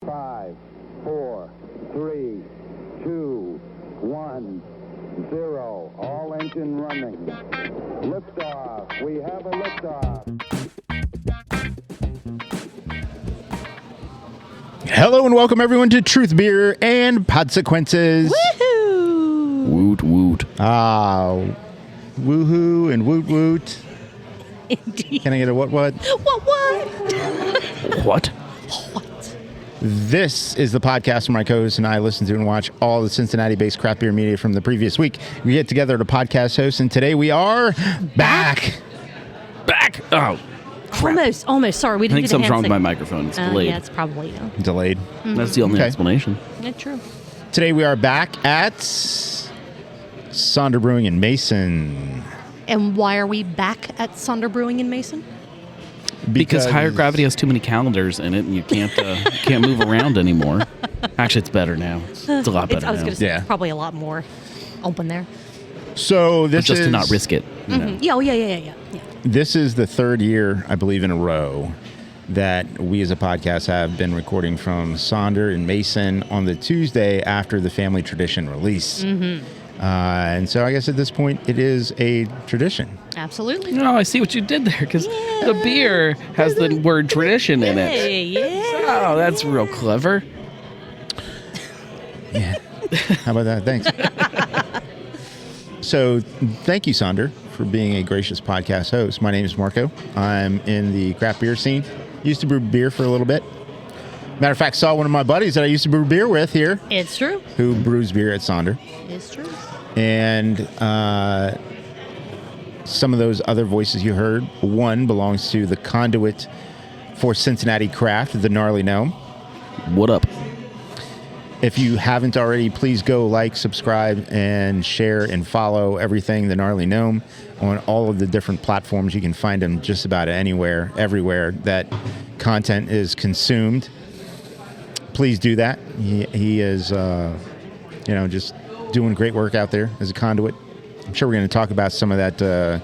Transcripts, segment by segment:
5, 4, 3, 2, 1, 0. All engine running. Liftoff. We have a liftoff. Hello and welcome everyone to Truth, Beer, and Podsequences. Woohoo! Woot woot. Woohoo and woot woot. Indeed. Can I get a what? What? What? What? This is the podcast where my co-host and I listen to and watch all the Cincinnati-based craft beer media from the previous week. We get together to podcast host, and today we are back. Back. Oh, crap. Almost. Sorry, we I didn't think do the something's wrong with my hand microphone. It's delayed. Yeah, it's probably Delayed. That's the only Okay. explanation. yeah, true. Today we are back at Sonder Brewing in Mason. And why are we back at Sonder Brewing in Mason? Because higher gravity has too many calendars in it, and you can't move around anymore. Actually, it's better now. It's a lot better I was now. going to say, Yeah. it's probably a lot more open there. So But this just is to not risk it. You know. Yeah, oh, yeah. This is the third year, I believe, in a row that we as a podcast have been recording from Sonder and Mason on the Tuesday after the Family Tradition release. And so I guess at this point it is a tradition. Absolutely. No, I see what you did there, because the beer has the word tradition in it. Hey, yeah. Oh, that's real clever. Yeah. How about that? Thanks. So thank you, Sonder, for being a gracious podcast host. My name is Marco. I'm in the craft beer scene. Used to brew beer for a little bit. Matter of fact, saw one of my buddies that I used to brew beer with here, It's true. who brews beer at Sonder. It's true. And some of those other voices you heard, one belongs to the conduit for Cincinnati craft, the Gnarly Gnome. What up? If you haven't already, please go like, subscribe, and share and follow everything the Gnarly Gnome on all of the different platforms. You can find him just about anywhere, everywhere that content is consumed. Please do that. He is, just doing great work out there as a conduit. I'm sure we're going to talk about some of that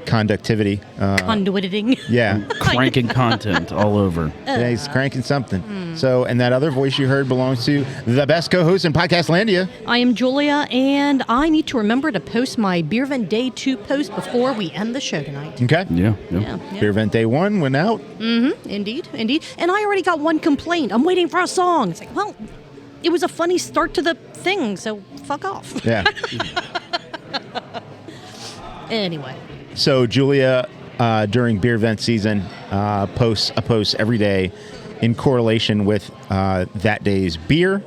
conductivity. Conduiting. Yeah. Cranking content all over. Yeah, he's cranking something. So, and that other voice you heard belongs to the best co-host in Podcastlandia. I am Julia, and I need to remember to post my Beervent Day 2 post before we end the show tonight. Okay. Yeah. Beervent Day 1 went out. Indeed. And I already got one complaint. I'm waiting for a song. It's like, well, it was a funny start to the thing, so fuck off. Yeah. Anyway. So Julia, during Beervent season, posts a post every day in correlation with that day's beer.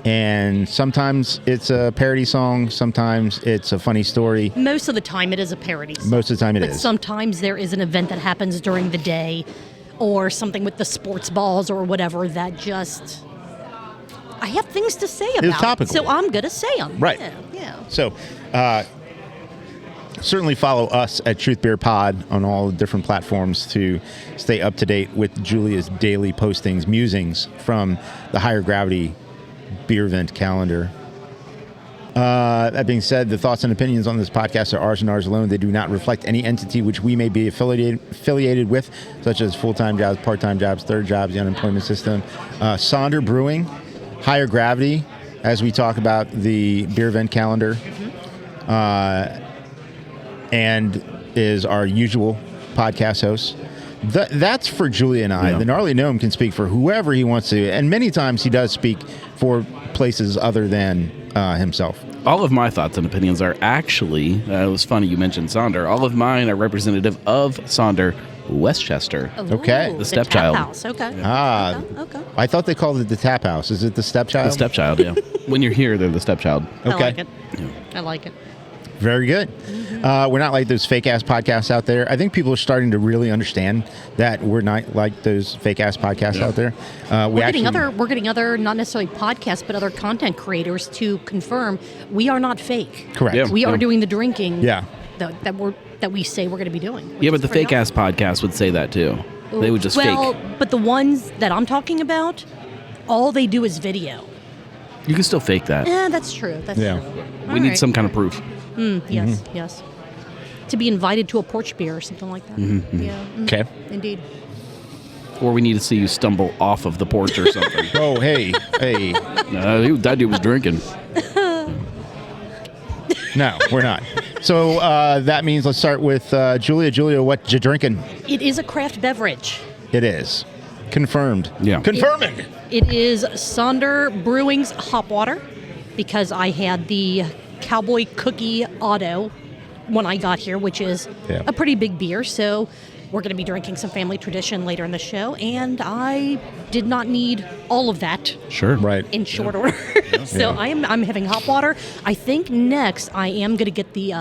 And sometimes it's a parody song. Sometimes it's a funny story. Most of the time it is a parody song. Most of the time it but is. sometimes there is an event that happens during the day or something with the sports balls or whatever that just... I have things to say about topical. so I'm going to say them. Right. Yeah. So certainly follow us at Truth Beer Pod on all the different platforms to stay up to date with Julia's daily postings, musings from the Higher Gravity Beervent calendar. That being said, the thoughts and opinions on this podcast are ours and ours alone. They do not reflect any entity which we may be affiliated with, such as full-time jobs, part-time jobs, third jobs, the unemployment system. Sonder Brewing, Higher Gravity, as we talk about the Beervent calendar, and is our usual podcast host. That's for Julia and I. Yeah. The Gnarly Gnome can speak for whoever he wants to, and many times he does speak for places other than himself. All of my thoughts and opinions are actually, it was funny you mentioned Sonder. All of mine are representative of Sonder Westchester. Okay. The stepchild. Tap house. Okay. Okay. I thought they called it the Tap House. Is it the Stepchild? The stepchild, yeah. When you're here, they're the stepchild. I Okay. like it. I like it. Very good. We're not like those fake-ass podcasts out there. I think people are starting to really understand that we're not like those fake-ass podcasts out there. We're getting other, not necessarily podcasts, but other content creators to confirm we are not fake. Correct. Yeah. We are doing the drinking Yeah. that we say we're going to be doing. Yeah, but the fake-ass podcast would say that, too. They would just fake. But the ones that I'm talking about, all they do is video. You can still fake that. Yeah, that's true. That's Yeah. true. We need some kind of proof. Yes. To be invited to a porch beer or something like that. Yeah. Okay. Indeed. Or we need to see you stumble off of the porch or something. Oh, hey. That dude was drinking. No, we're not. So that means let's start with Julia. Julia, what you drinking? It is a craft beverage. It is. Confirmed. Yeah. Confirming. It is Sonder Brewing's Hop Water, because I had the Cowboy Cookie Auto when I got here, which is a pretty big beer. So we're going to be drinking some Family Tradition later in the show, and I did not need all of that. Sure. Right. In short order. So I'm having hop water. I think next I am going to get the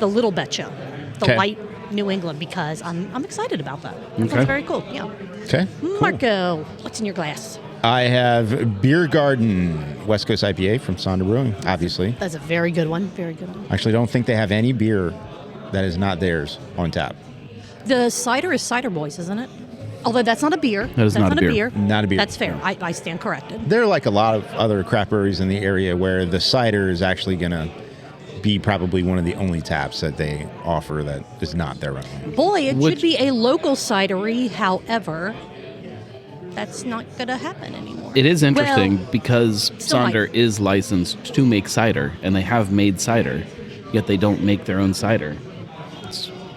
Little Betcha, the light New England, because I'm excited about that. Okay. That's very cool. Yeah. Okay. Marco, what's in your glass? I have Beer Garden West Coast IPA from Sonder Brewing, obviously. That's a very good one. Very good one. Actually, don't think they have any beer that is not theirs on tap. The cider is Cider Boys, isn't it? Although that's not a beer. That is not a beer. Not a beer. That's fair. I stand corrected. There are like a lot of other craft breweries in the area where the cider is actually going to be probably one of the only taps that they offer that is not their own. Boy, it should be a local cidery. However, that's not going to happen anymore. It is interesting because still Sonder is licensed to make cider, and they have made cider, yet they don't make their own cider.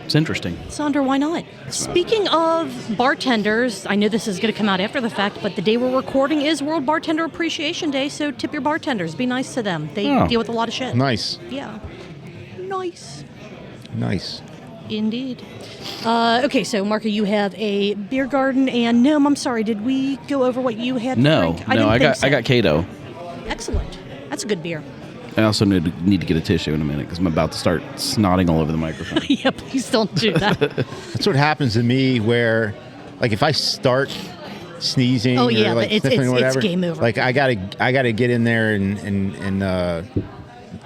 It's interesting. Sonder, why not? Speaking of bartenders, I know this is going to come out after the fact, but the day we're recording is World Bartender Appreciation Day, so tip your bartenders. Be nice to them. They deal with a lot of shit. Nice. Yeah. Nice. Nice. Indeed. Okay, so Marco, you have a Beer Garden, and Gnome, I'm sorry, did we go over what you had to drink? I got Cato. Excellent. That's a good beer. I also need to get a tissue in a minute because I'm about to start snotting all over the microphone. Yeah, please don't do that. That's what happens to me where, like, if I start sneezing or like sniffing or whatever, it's game over. like I gotta get in there and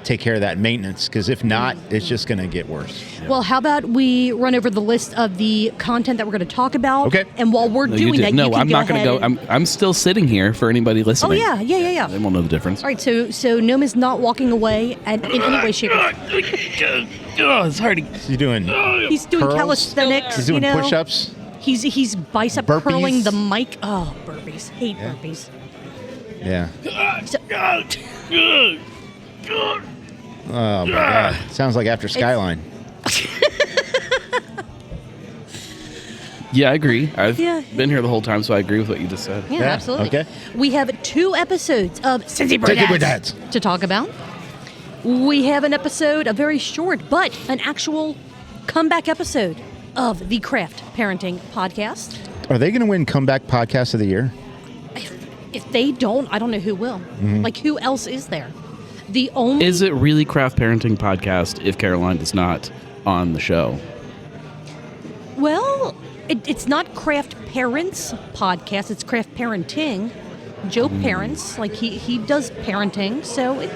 take care of that maintenance, because if not, it's just gonna get worse. Well, how about we run over the list of the content that we're going to talk about? Okay. And while we're doing that, you can I'm not going to go. I'm still sitting here for anybody listening. Oh yeah. They won't know the difference. All right, so Gnome is not walking away in any way, shape, or form. It's hard to... He's doing He's doing curls? calisthenics. He's doing push-ups. He's bicep Burpees? curling the mic. Oh, burpees. Hate burpees. Yeah. So, Oh my God. Sounds like after Skyline. Yeah, I agree. I've Yeah. been here the whole time, so I agree with what you just said. yeah, Yeah, absolutely. okay. We have 2 episodes of Cincy Brew Dads to talk about. We have an episode, a very short, but an actual comeback episode of the Craft Parenting Podcast. Are they going to win Comeback Podcast of the Year? If they don't, I don't know who will. Like, who else is there? The only Is it really Craft Parenting Podcast if CAROLIINE is not on the show? Well, it's not Craft Parents Podcast. It's Craft Parenting. Joe Parents, like he does parenting, so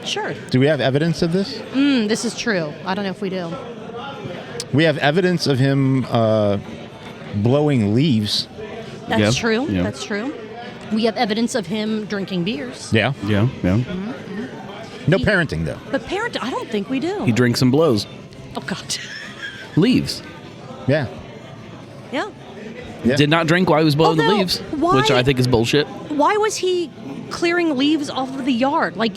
sure. Do we have evidence of this? This is true. I don't know if we do. We have evidence of him blowing leaves. That's Yeah, true. yeah. That's true. We have evidence of him drinking beers. Yeah. Yeah. No parenting, though. But I don't think we do. He drinks and blows. Oh, God. Leaves. Yeah. Yeah. Yeah. Did not drink while he was blowing the Although, leaves, why- which I think is bullshit. Why was he clearing leaves off of the yard? Like,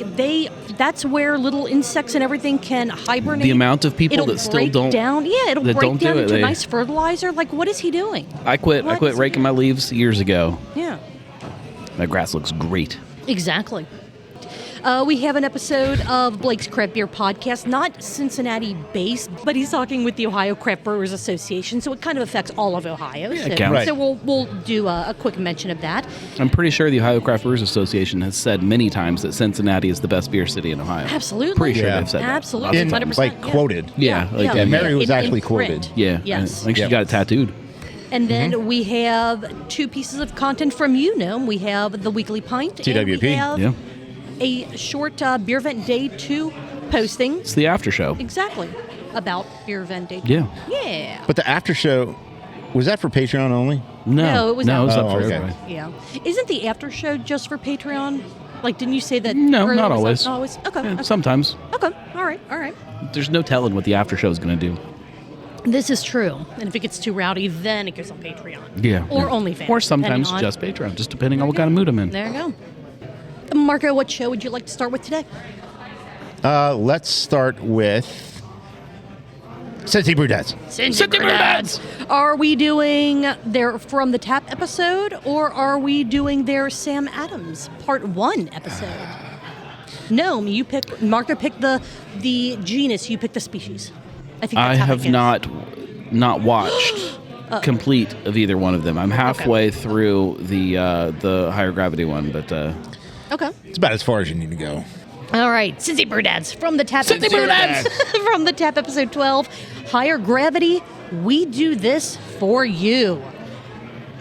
that's where little insects and everything can hibernate. The amount of people It'll that still break don't... down. Yeah, it'll that break don't do down it. into They- nice fertilizer. Like, what is he doing? I quit What? raking my leaves years ago. Yeah. My grass looks great. Exactly. We have an episode of Blake's Craft Beer Podcast, not Cincinnati-based, but he's talking with the Ohio Craft Brewers Association, so it kind of affects all of Ohio. Yeah, so it counts. so we'll do a quick mention of that. I'm pretty sure the Ohio Craft Brewers Association has said many times that Cincinnati is the best beer city in Ohio. Absolutely. Pretty sure Yeah. they've said that. Absolutely. In, 100%. like, yeah. quoted. Yeah, like, yeah. Mary was In actually print. quoted. Yeah. Yes. I think she Yep. got it tattooed. And then we have 2 pieces of content from you, Gnome. We have the Weekly Pint. And TWP. we have Yeah. a short Beervent Day 2 posting. It's the after show. Exactly. About Beervent Day 2. Yeah. Yeah. But the after show, was that for Patreon only? No, it was no, out. it was up Oh, for okay. everybody. Yeah. Isn't the after show just for Patreon? Like, didn't you say that? No, earlier? not Was always. that not always? Okay. Yeah, Okay. sometimes. Okay. All right. All right. There's no telling what the after show is going to do. This is true. And if it gets too rowdy, then it goes on Patreon. Yeah. Or OnlyFans. Or sometimes depending on- just Patreon, just depending on what kind of mood I'm in. There you go. Marco, what show would you like to start with today? Let's start with Cincy Brew Dads. Cincy Brew Dads. Are we doing their From the Tap episode, or are we doing their Sam Adams Part 1 episode? Gnome, you pick. Marco picked the genus. You picked the species. I think that's I how have it goes. not watched complete of either one of them. I'm halfway through the higher gravity one, but Okay. It's about as far as you need to go. All right, Cincy Brew Dads from the Tap. Cincy Brew Dads! From the Tap episode 12, Higher Gravity. We do this for you.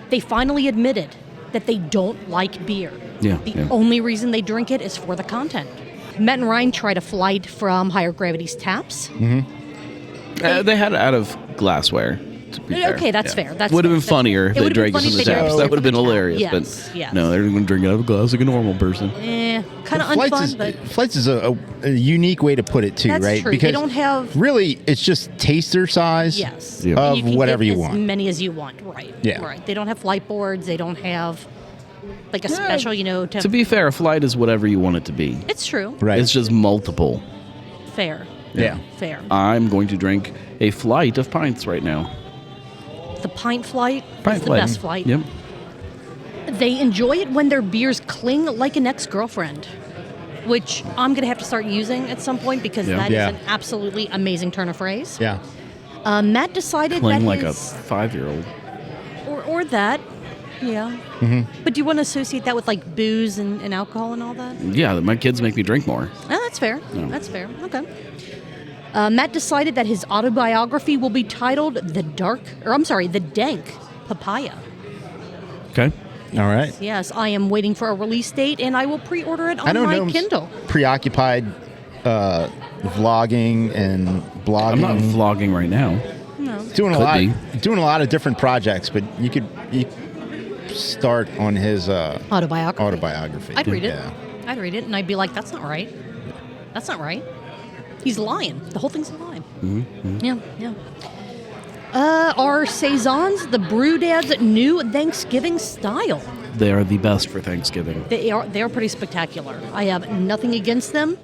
They finally admitted that they don't like beer. Yeah, The yeah. only reason they drink it is for the content. Matt and Ryan tried a flight from Higher Gravity's taps. they had it out of glassware. To be fair. Okay, that's fair. That's would have fair. been funnier if It they would have been drank it funny from if the they drank taps. it That from would have been the tap. hilarious. Yes, but yes. no, they're going to drink it out of a glass like a normal person. Kind of unfun, but Flights is a unique way to put it too, that's right? true. Because They don't have. really, it's just taster size. Yes. Yeah. And Of you can whatever get you as want. many as you want, right. Yeah. Right. They don't have flight boards. They don't have like a special, To be fair, a flight is whatever you want it to be. It's true. Right. It's just multiple. Fair. Yeah. Fair. I'm going to drink a flight of pints right now. The pint flight Pint is the flight. best flight. Yep. They enjoy it when their beers cling like an ex-girlfriend, which I'm going to have to start using at some point because Yeah. that is Yeah. an absolutely amazing turn of phrase. Yeah. Matt decided Playing that like a his, 5-year-old. or that, yeah. But do you want to associate that with like booze and alcohol and all that? Yeah, my kids make me drink more. Oh, that's fair. Yeah. That's fair. Okay. Matt decided that his autobiography will be titled The Dank Papaya. Okay. All right. Yes, I am waiting for a release date, and I will pre-order it I on know my Gnome's Kindle. preoccupied vlogging and blogging. I'm not vlogging right now. No. doing a Could lot. be. Doing a lot of different projects, but you could start on his Autobiography. I'd read it. Yeah. I'd read it, and I'd be like, that's not right. That's not right. He's lying. The whole thing's a lie. Yeah, yeah. Our Saisons, the Brew Dads' new Thanksgiving style. They are the best for Thanksgiving. They are pretty spectacular. I have nothing against them.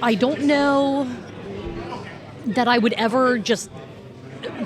I don't know that I would ever just,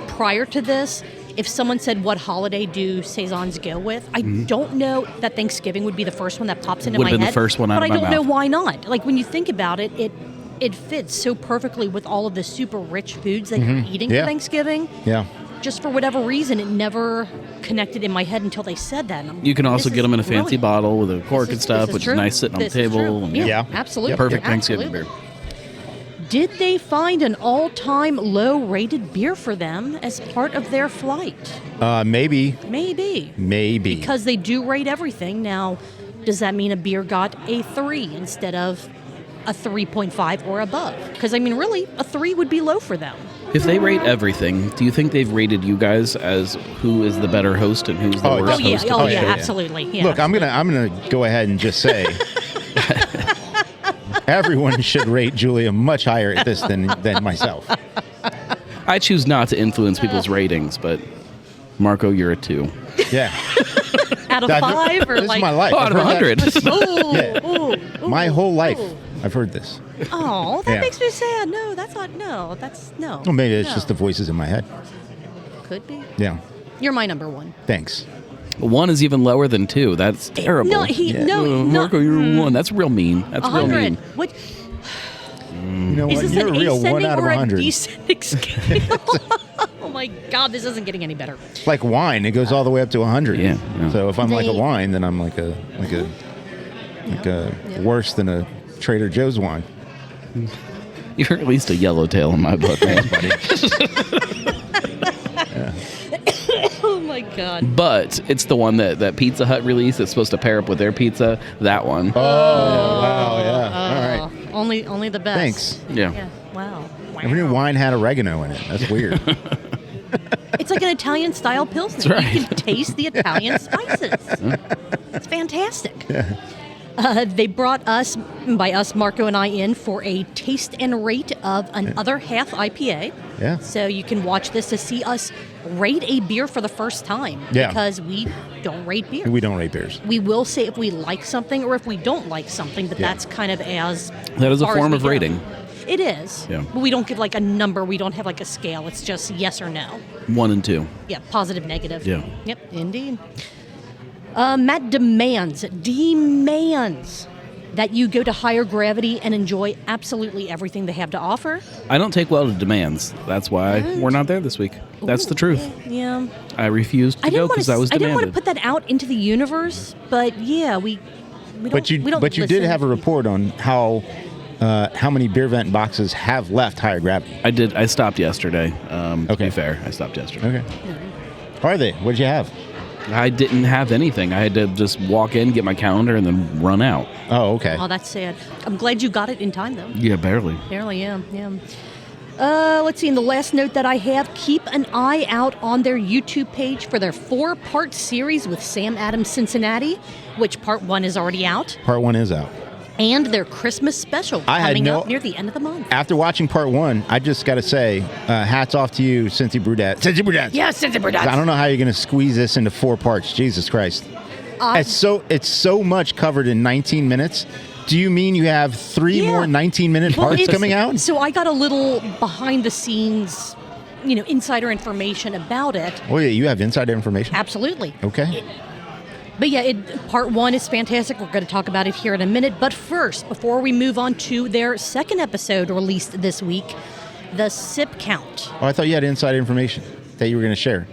prior to this, if someone said, what holiday do Saisons go with? I don't know that Thanksgiving would be the first one that pops into my head. Would've been the first one out but of my I don't know mouth. why not. Like, when you think about it, it fits so perfectly with all of the super rich foods that you're eating Yeah. for Thanksgiving. Yeah. Just for whatever reason, it never connected in my head until they said that. And I'm You can like, also this get them in a is fancy brilliant. bottle with a cork This and stuff, this which true. is nice sitting on the This is table. true. And Yeah, Yeah. absolutely. Perfect Absolutely. Thanksgiving beer. Did they find an all-time low-rated beer for them as part of their flight? Maybe. Maybe. Because they do rate everything. Now, does that mean a beer got a 3 instead of a 3.5 or above? Because, I mean, really, a 3 would be low for them. If they rate everything, do you think they've rated you guys as who is the better host and who's the Oh, worst Oh, yeah. host? Oh, yeah, yeah, yeah. absolutely. Yeah. Look, I'm gonna go ahead and just say everyone should rate Julia much higher at this than myself. I choose not to influence people's ratings, but Marco, you're a 2. Yeah. Out of I've- 5 or this like... is my life. Oh, out of I've heard that 100. Ooh, Yeah. ooh, ooh, My whole life, ooh. I've heard this. Oh, that Yeah. makes me sad. No, that's not. No, that's no. Well, maybe it's No. just the voices in my head. Could be. Yeah. You're my number 1. Thanks. 1 is even lower than 2. That's terrible. No, Yeah. Marco, you're 1. That's real mean. That's real 100. mean. What You know is what? this? You're An a real ascending 1 out of or a 100. descending scale? Oh my God, this isn't getting any better. It's like wine. It goes all the way up to 100. Yeah, yeah. So if I'm like a They- wine, then I'm like a worse than a Trader Joe's wine. You're at least a Yellowtail in my book, man. Oh my God. But it's the one that Pizza Hut released. It's supposed to pair up with their pizza. That one. Oh, wow. Yeah. All right. Only the best. Thanks. Yeah. Yeah. Wow. I knew wine had oregano in it. That's weird. It's like an Italian style pilsner. That's right. You can taste the Italian spices. It's fantastic. They brought us, by us, Marco and I, in for a taste and rate of an Other Half IPA. Yeah. So you can watch this to see us rate a beer for the first time. Yeah. Because we don't rate beer. We don't rate beers. We will say if we like something or if we don't like something, but that's kind of as That is a far as form we of go. rating. It is. Yeah. But we don't give like a number. We don't have like a scale. It's just yes or no. 1 and 2. Yeah, positive, negative. Yeah. Yep, indeed. Matt demands that you go to Higher Gravity and enjoy absolutely everything they have to offer. I don't take well to demands. That's why we're not there this week. That's the truth. Yeah. I refused to go because I was I didn't want to demanded. put that out into the universe, but yeah, we don't. But you we don't did listen have a to report on how many Beervent boxes have left Higher Gravity. I did. I stopped yesterday. To Okay. be fair, I stopped yesterday. Okay. Are they? What did you have? I didn't have anything. I had to just walk in, get my calendar, and then run out. Oh, okay. Oh, that's sad. I'm glad you got it in time, though. Yeah, barely. Barely, yeah. Let's see, in the last note that I have, keep an eye out on their YouTube page for their 4-part series with Sam Adams Cincinnati, which part 1 is already out, Part 1 is out. and their Christmas special I had coming no- up near the end of the month. After watching Part 1, I just got to say, hats off to you, Cincy Brew Dads. Cincy Brew Dads. Yes, Cincy Brew Dads. I don't know how you're going to squeeze this into 4 parts. Jesus Christ. It's so much covered in 19 minutes. Do you mean you have 3 more 19-minute Well, parts it's- coming out? So I got a little behind the scenes, insider information about it. Oh, yeah, you have insider information? Absolutely. Okay. But yeah, part 1 is fantastic. We're going to talk about it here in a minute. But first, before we move on to their second episode released this week, the sip count. Oh, I thought you had insider information that you were going to share.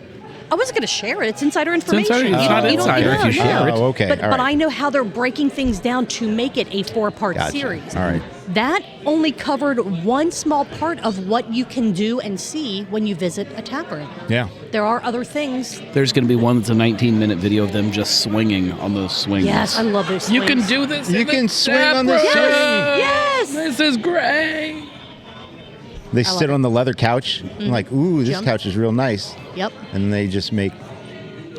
I wasn't going to share it. It's insider information. insider. It's not insider if you share it. Oh, okay. But, All but right. I know how they're breaking things down to make it a 4-part Gotcha. series. All right. That only covered one small part of what you can do and see when you visit a tap room. Yeah. There are other things. There's going to be one that's a 19-minute video of them just swinging on those swings. Yes, I love those You can swings. do this. You in the can swing tap on the room. swing. Yes! This is great. They love sit it. on the leather couch, like, ooh, this Jump. couch is real nice. Yep. And they just make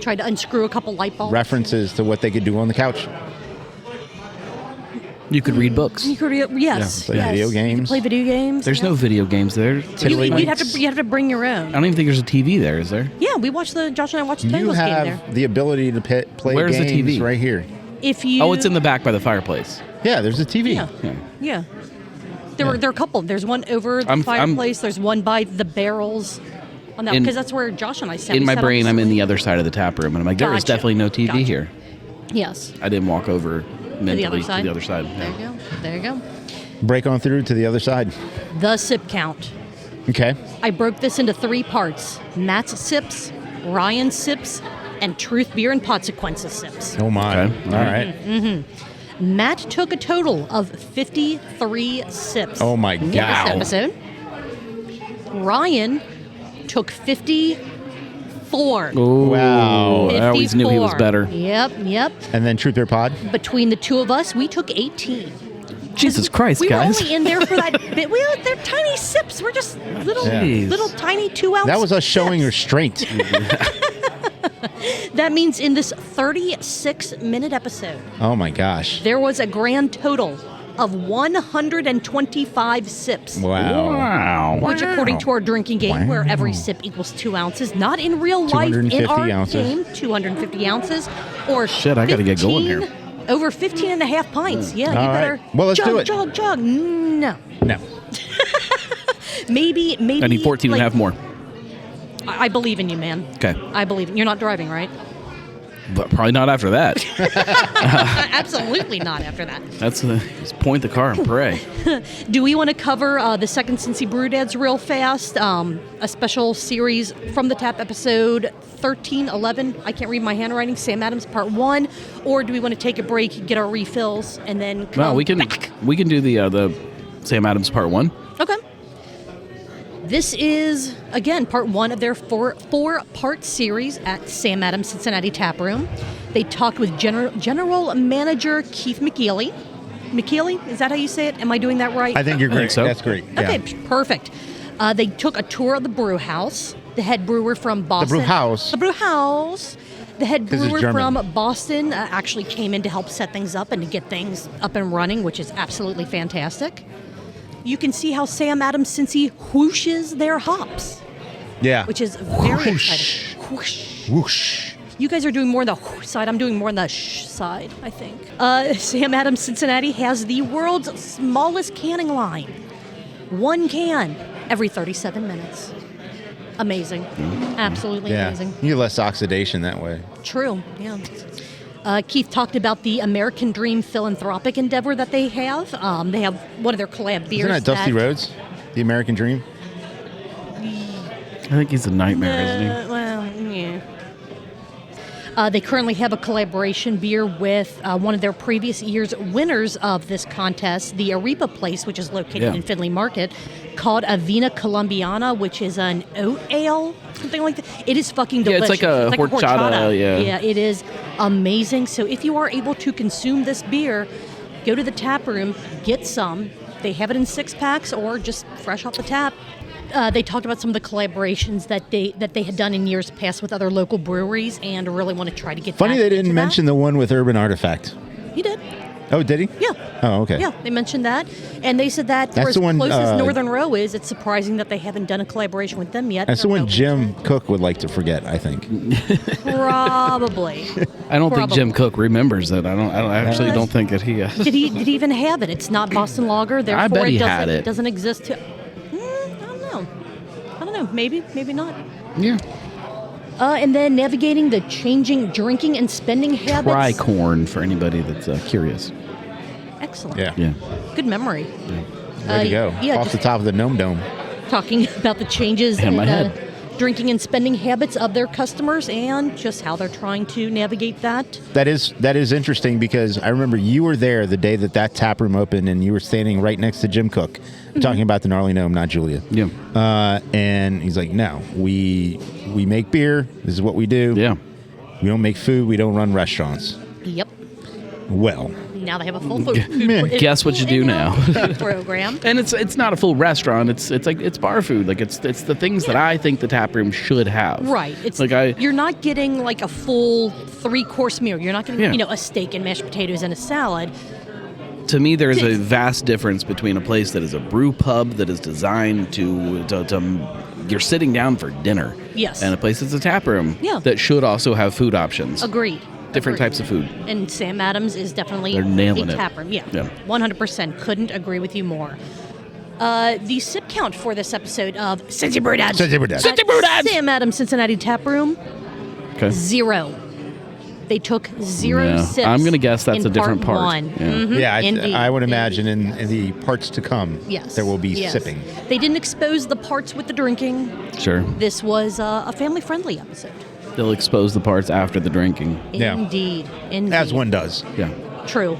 Tried to unscrew a couple light bulbs. references to what they could do on the couch. You could read books. You could, yes. play yes. video You games. could play video games. There's no video games there. You'd have to bring your own. I don't even think there's a TV there, is there? Yeah, Josh and I watched the You Bengals game there. have the ability to play Where's the games TV? right here. If you Oh, it's in the back by the fireplace. Yeah, there's a TV. Yeah. Yeah. Yeah. There are a couple. There's one over the I'm- fireplace. There's one by the barrels. On that, In- because that's where Josh and I sat. In We my sat brain, on I'm in the swing. other side of the tap room, and I'm like, there is Gotcha. definitely no TV Gotcha. here. Yes. I didn't walk over mentally other side? to the other side. There you go. There you go. Break on through to the other side. The sip count. Okay. I broke this into 3 parts: Matt's sips, Ryan's sips, and Truth Beer and Consequences sips. Oh, my. Okay. All right. Matt took a total of 53 sips. Oh, my in God. This episode. Ryan took 54. Oh, Wow. I always knew he was 54. better. Yep. And then Truth Beer Pod. Between the two of us, we took 18. Jesus Christ, We guys. were only in there for that bit. They're tiny sips. We're just little, Yeah. little tiny 2-ounce. That was us showing sips. restraint. That means in this 36-minute episode, Oh, my gosh. there was a grand total of 125 sips. Wow. Wow. Which, according to our drinking game, where every Wow. sip equals 2 ounces, not in real life in 250 our ounces. game, 250 ounces, or Shit, I gotta get going here. Over 15 and a half pints. Yeah, All you right. better. Well, let's jug, do it. Jug. No. No. Maybe. I need 14 and a half more. I believe in you, man. Okay. I believe in you. You're not driving, right? But probably not after that. Absolutely not after that. That's just point the car and pray. Do we want to cover the second Cincy Brew Dads real fast? A special series from the tap episode 13, 11. I can't read my handwriting. Sam Adams Part 1. Or do we want to take a break, get our refills, and then come No, we can back? do the Sam Adams Part 1. Okay. This is, again, part 1 of their four-part series at Sam Adams Cincinnati Tap Room. They talked with General Manager Keith McKeely. McKeely, is that how you say it? Am I doing that right? I think you're I think great. so. That's great. Yeah. Okay, perfect. They took a tour of the brew house. The head brewer from Boston. brew house? The brew house. The head 'Cause it's brewer German. from Boston actually came in to help set things up and to get things up and running, which is absolutely fantastic. You can see how Sam Adams Cincy whooshes their hops, Yeah. which is very Whoosh. exciting. Whoosh. Whoosh. You guys are doing more on the whoosh side. I'm doing more on the shh side, I think. Sam Adams Cincinnati has the world's smallest canning line. 1 can every 37 minutes. Amazing. Absolutely Yeah. amazing. You get less oxidation that way. True, yeah. Keith talked about the American Dream philanthropic endeavor that they have. They have one of their collab beers. Isn't that Dusty Rhodes? The American Dream? I think he's a nightmare, isn't he? Well, yeah. They currently have a collaboration beer with one of their previous year's winners of this contest, the Arepa Place, which is located in Findlay Market, called Avena Colombiana, which is an oat ale, something like that. It is fucking delicious. Yeah, it's like a horchata. Yeah, it is amazing. So if you are able to consume this beer, go to the tap room, get some. They have it in 6-packs or just fresh off the tap. They talked about some of the collaborations that they had done in years past with other local breweries, and really want to try to get. Funny that they didn't into mention the one with Urban Artifact. He did. Oh, did he? Yeah. Oh, okay. Yeah, they mentioned that, and they said that for That's as the one, close as Northern Row is, it's surprising that they haven't done a collaboration with them yet. That's the one Jim Cook would like to forget, I think. Probably. I don't think Jim Cook remembers it. I actually don't think that he. Did he even have it? It's not Boston Lager, therefore bet he had it. it doesn't exist. I don't know. Maybe not. Yeah. And then navigating the changing drinking and spending habits. Try corn for anybody that's curious. Excellent. Yeah. Good memory. Way to go. Yeah, Off just the top of the Gnome Dome. talking about the changes In my head. drinking and spending habits of their customers and just how they're trying to navigate that. That is interesting because I remember you were there the day that tap room opened, and you were standing right next to Jim Cook, talking about the gnarly gnome, not Julia. Yeah. And he's like, "No, we make beer. This is what we do. Yeah. We don't make food. We don't run restaurants." Yep. Well, Now they have a full food. Guess what you do now. food program. And it's not a full restaurant. It's bar food. Like it's the things that I think the tap room should have. Right. It's like you're not getting like a full 3-course meal. You're not getting Yeah. a steak and mashed potatoes and a salad. To me, there is a vast difference between a place that is a brew pub that is designed to you're sitting down for dinner. Yes. And a place that's a tap room. Yeah. That should also have food options. Agreed. Different types of food. And Sam Adams is definitely They're nailing a it. tap room. Yeah, Yeah. 100%. Couldn't agree with you more. The sip count for this episode of Cincy Brew Dads. Cincy Brew Dads. at Cincy Brew Dads. Sam Adams Cincinnati Tap Room, Okay. 0. They took 0 Yeah. sips. I'm gonna guess that's in a different part. One. Yeah. Mhm. yeah, Indeed. I would imagine in the parts to come, Yes. there will be Yes. sipping. They didn't expose the parts with the drinking. Sure. This was a family-friendly episode. They'll expose the parts after the drinking. Yeah. Indeed. As one does. Yeah. True.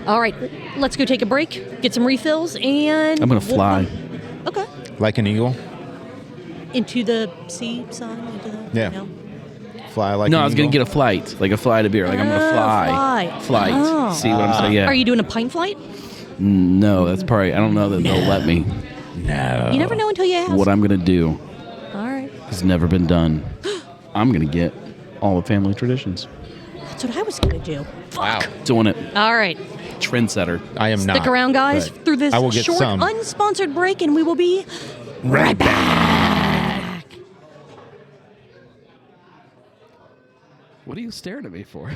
All right, let's go take a break, get some refills, and I'm gonna fly. Okay. Like an eagle. Into the sea, sun, into the Yeah. you know. Fly like No, an I was gonna eagle. get a flight, like a flight of beer. Like I'm gonna fly. Flight. Oh. See what I'm saying? Yeah. Are you doing a pint flight? No, that's probably. I don't know that they'll let me. No. You never know until you ask. What I'm gonna do All right. has never been done. I'm gonna get all the family traditions. That's what I was going to do. Wow. Doing it. All right. Trendsetter. I am not. Stick around, guys, but through this I will get short, some. unsponsored break, and we will be Right back. What are you staring at me for?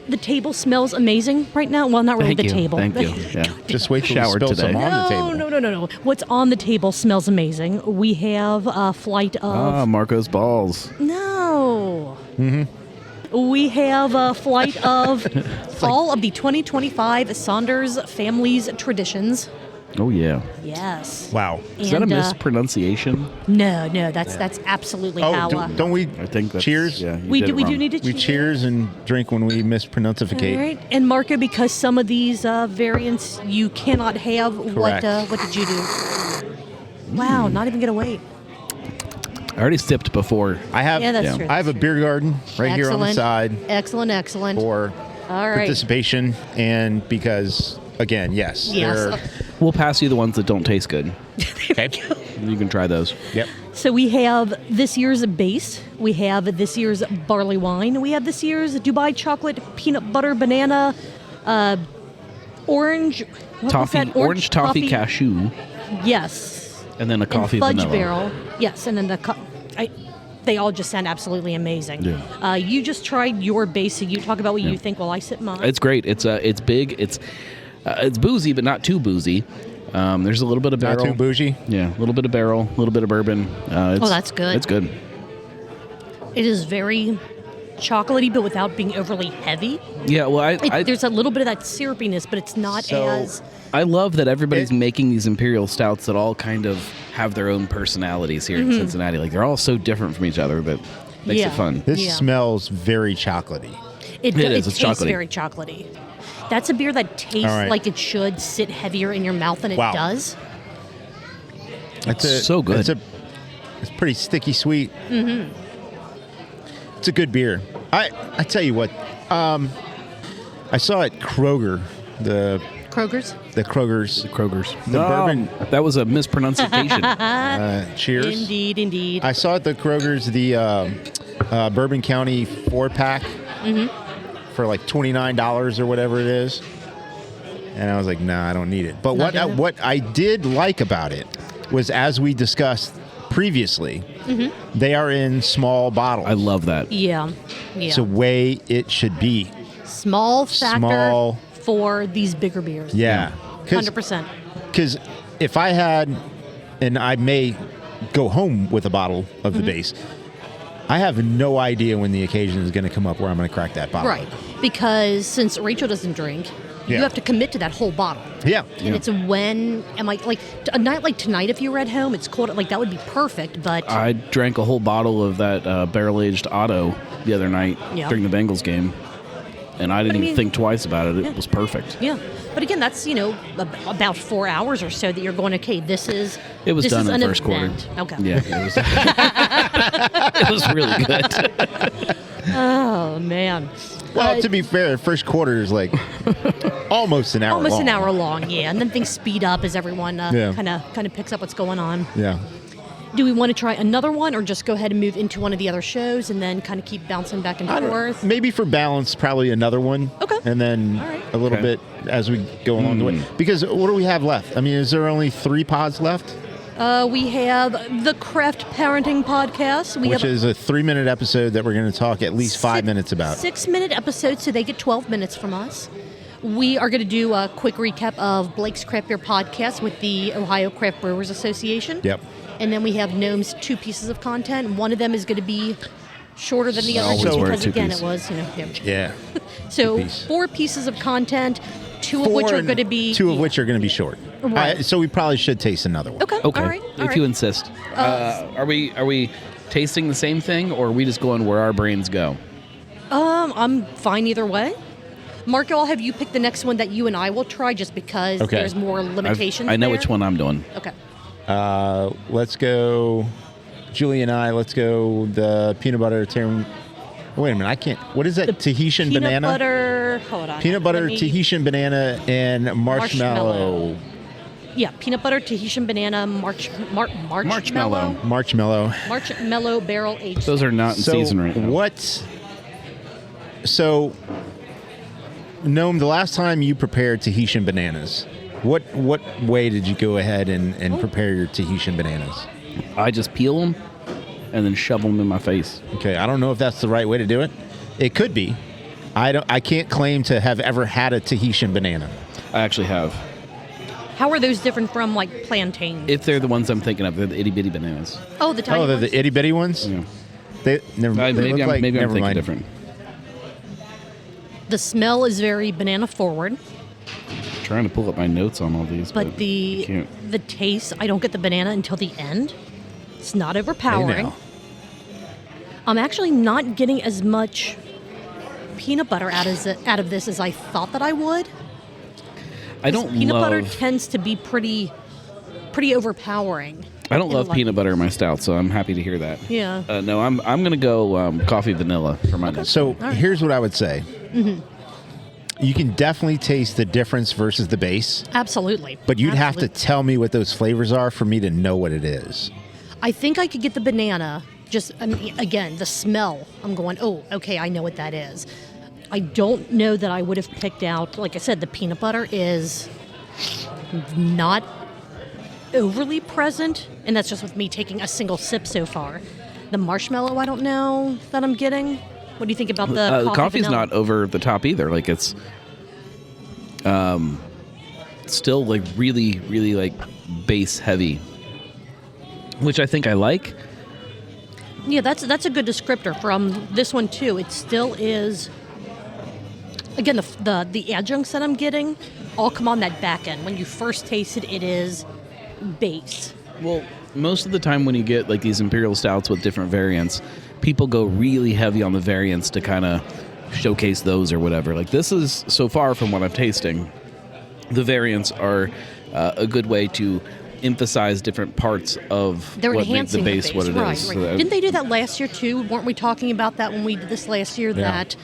The table smells amazing right now. Well, not really Thank the you. table. Thank you. Yeah. Just wait till we Showered spill today. some on the table. No. What's on the table smells amazing. We have a flight of... Marco's balls. No. We have a flight of all of the 2025 Sonder's Family's Traditions. Oh yeah. Yes. Wow. Is that a And, mispronunciation? No, that's absolutely how... Oh, don't we? I think that's, Cheers. Yeah. you we did do it we do wrong. need to We cheers and drink when we mispronunciate. All right, and Marco, because some of these variants you cannot have. What Correct. did you do? Wow, not even gonna wait. I already sipped before. I have. Yeah, that's true. I have a beer garden right here on the side Excellent. for All right. participation, and because again, yes, Yes. they're- We'll pass you the ones that don't taste good. okay. You can try those. Yep. So we have this year's base. We have this year's barley wine. We have this year's Dubai chocolate, peanut butter, banana, orange. What was Toffee, that? orange toffee cashew, Yes. and then a coffee and fudge vanilla. barrel. Yes, and then they all just sound absolutely amazing. Yeah. You just tried your base, so you talk about what you think while I sip mine. It's great. It's big. It's boozy, but not too boozy. There's a little bit of barrel. Not too bougie. Yeah, a little bit of barrel, a little bit of bourbon. That's good. It's good. It is very chocolatey, but without being overly heavy. Yeah, well, There's a little bit of that syrupiness, but it's not as... I love that everybody's making these imperial stouts that all kind of have their own personalities here in Cincinnati. Like, they're all so different from each other, but makes it fun. This smells very chocolatey. It is. tastes It's chocolatey. very chocolatey. That's a beer that tastes like it should sit heavier in your mouth than it does. It's so good. It's pretty sticky sweet. Mm-hmm. It's a good beer. I tell you what, I saw at Kroger, Kroger's? the Kroger's. The bourbon. That was a mispronunciation. Cheers. Indeed. I saw at the Kroger's the Bourbon County 4-pack for like $29 or whatever it is. And I was like, nah, I don't need it. But what I did like about it was, as we discussed previously, they are in small bottles. I love that. Yeah. It's the way it should be. Small factor for these bigger beers. Yeah. 100%. Because if I had, and I may go home with a bottle of the base, I have no idea when the occasion is going to come up where I'm going to crack that bottle. Right. Because since Rachel doesn't drink, you have to commit to that whole bottle. Yeah. And it's when am I, like, a night like tonight, if you were at home, it's cold, like, that would be perfect, but... I drank a whole bottle of that barrel-aged Otto the other night during the Bengals game, and I didn't even think twice about it. It was perfect. Yeah. But again, that's, about 4 hours or so that you're going, okay, this is... It was done in the first event. quarter. Okay. Yeah, it was really good. Oh, man. Well, to be fair, the first quarter is like almost an hour long. Almost an hour long, yeah. And then things speed up as everyone kind of picks up what's going on. Yeah. Do we want to try another one or just go ahead and move into one of the other shows and then kind of keep bouncing back and forth? Maybe for balance, probably another one. Okay. And then a little bit as we go along the way. Because what do we have left? I mean, is there only 3 pods left? We have the Craft Parenting Podcast. Which is a 3-minute episode that we're going to talk at least 5 minutes about. 6-minute episodes, so they get 12 minutes from us. We are going to do a quick recap of Blake's Craft Beer Podcast with the Ohio Craft Brewers Association. Yep. And then we have Gnome's 2 pieces of content. One of them is going to be shorter than the other Always two wear because, again, two-piece. it was, Yeah. So 2-piece. 4 pieces of content, 2 of which are going to be... 2 of which are going to be short. Right. So we probably should taste another one. Okay. Okay, All right. if you insist. Are we tasting the same thing, or are we just going where our brains go? I'm fine either way. Marco, I'll have you pick the next one that you and I will try just because there's more limitations I know there. which one I'm doing. Okay. Let's go, Julie and I, let's go the peanut butter wait a minute, I can't. What is that? Tahitian Peanut banana? butter. Hold on. Peanut butter, Let me- Tahitian banana, and marshmallow. Yeah, peanut butter, Tahitian banana, marshmallow. Marshmallow barrel aged. Those are not in season right now. So, Gnome, the last time you prepared Tahitian bananas, what way did you go ahead and prepare your Tahitian bananas? I just peel them and then shove them in my face. Okay, I don't know if that's the right way to do it. It could be. I can't claim to have ever had a Tahitian banana. I actually have. How are those different from, like, plantains? If they're the ones I'm thinking of, they're the itty bitty bananas. Oh, the tiny They're ones? the itty bitty ones. Yeah. They look Maybe I'm like, thinking never mind. different. The smell is very banana forward, Trying to pull up my notes on all these, but the can't. taste, I don't get the banana until the end. It's not Hey, overpowering. now. I'm actually not getting as much peanut butter out of this as I thought that I would. I don't Peanut butter love. tends to be pretty overpowering. I don't in love like- peanut butter in my stout, so I'm happy to hear that. Yeah. No, I'm gonna go coffee vanilla for my next. So here's what I would say. You can definitely taste the difference versus the base. Absolutely. But you'd have to Absolutely. tell me what those flavors are for me to know what it is. I think I could get the banana. Just, again, the smell. I'm going, oh, okay, I know what that is. I don't know that I would have picked out, like I said, the peanut butter is not overly present, and that's just with me taking a single sip so far. The marshmallow, I don't know that I'm getting. What do you think about the coffee's vanilla? not over the top either. Like it's still like really, really like base heavy, which I think I like. Yeah, that's a good descriptor from this one too. It still is. Again, the adjuncts that I'm getting all come on that back end. When you first taste it, it is base. Well, most of the time when you get like these imperial stouts with different variants, people go really heavy on the variants to kind of showcase those or whatever. Like this is, so far from what I'm tasting, the variants are a good way to emphasize different parts of They're what makes the enhancing base what it right, is. right. So that- Didn't they do that last year too? Weren't we talking about that when we did this last year? Yeah. That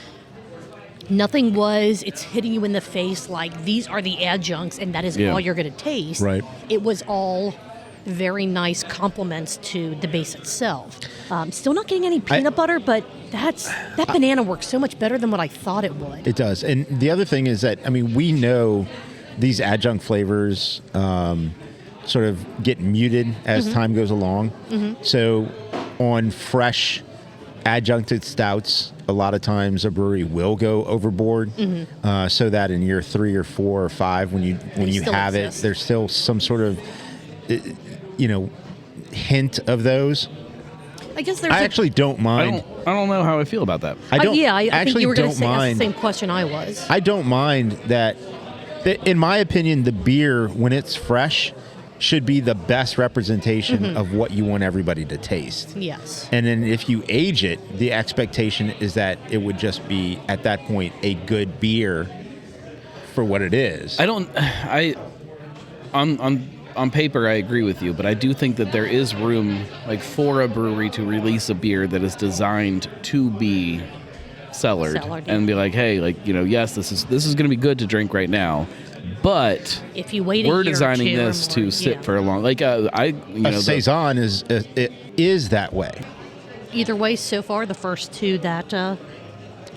nothing was, it's hitting you in the face like these are the adjuncts and that is Yeah. all you're going to taste. Right. It was all very nice compliments to the base itself. Still not getting any peanut butter, but that banana works so much better than what I thought it would. It does. And the other thing is that, I mean, we know these adjunct flavors sort of get muted as time goes along. So on fresh adjuncted stouts, a lot of times a brewery will go overboard, so that in year 3 or 4 or 5, when you still have exist. it, there's still some sort of hint of those. I guess there's I actually don't mind. I don't know how I feel about that. I don't. yeah, I think actually you were going don't to say that's the mind. same question I was. I don't mind that. In my opinion, the beer, when it's fresh, should be the best representation of what you want everybody to taste. Yes. And then if you age it, the expectation is that it would just be, at that point, a good beer for what it is. On paper, I agree with you, but I do think that there is room, like, for a brewery to release a beer that is designed to be cellared yeah. and be like, hey, like, yes, this is going to be good to drink right now, but If you wait a we're year or designing two or this more, to sit yeah. for a long, like, a saison is that way. Either way, so far, the first two that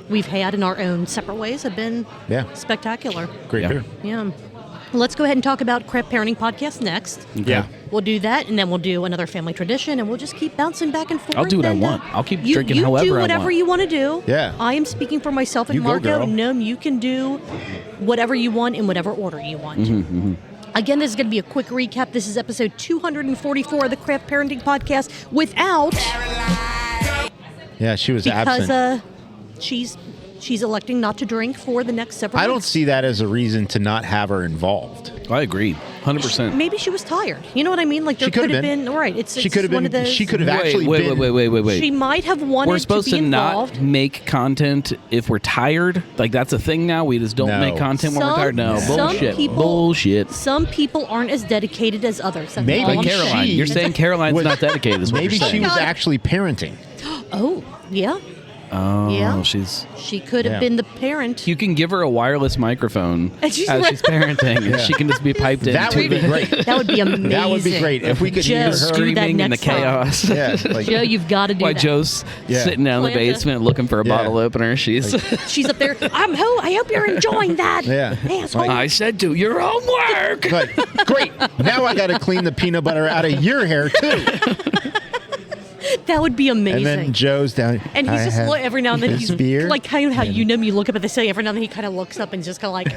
we've had in our own separate ways have been spectacular. Great Yeah. beer. Yeah. Let's go ahead and talk about Craft Parenting Podcast next. Yeah. We'll do that, and then we'll do another family tradition, and we'll just keep bouncing back and forth. I'll do what I and, want. I'll keep drinking you however do I whatever want. you want to do. Yeah. I am speaking for myself and You go, Marco. girl. Gnome, you can do whatever you want in whatever order you want. Again, this is going to be a quick recap. This is episode 244 of the Craft Parenting Podcast without... Yeah, she was because absent. she's electing not to drink for the next several I don't weeks. see that as a reason to not have her involved. I agree, 100%. Maybe she was tired. You know what I mean? Like there She could could have have been. All right, it's She could have one been. of those. She could have actually been. Wait. She might have wanted We're supposed to to be not involved. make content if we're tired. Like that's a thing now. We just don't No. make content when we're tired. No, Some bullshit. people- Bullshit. Some people aren't as dedicated as others. That's Maybe all I'm Like Caroline, she- you're saying Caroline's was- not dedicated. Is what Maybe you're she saying. was actually parenting. Oh, yeah. Oh, Yeah. She could have Yeah. been the parent. You can give her a wireless microphone And she's as right. she's parenting, and she can just be piped in. That would be great. That would be amazing. That would be great if we could Joe, hear her do that Screaming in the next time. chaos. Yeah, like, Joe, you've got to do While that. Joe's Yeah. sitting down in the Plan to- basement looking for a Yeah. bottle opener, she's. She's up there. I hope you're enjoying that. Yeah. Asshole. I said do your homework. but great. Now I got to clean the peanut butter out of your hair too. That would be amazing. And then Joe's down. And he's I just have every now and then this he's beer. like kind of how you know me. You look up at the ceiling every now and then he kind of looks up and just kind of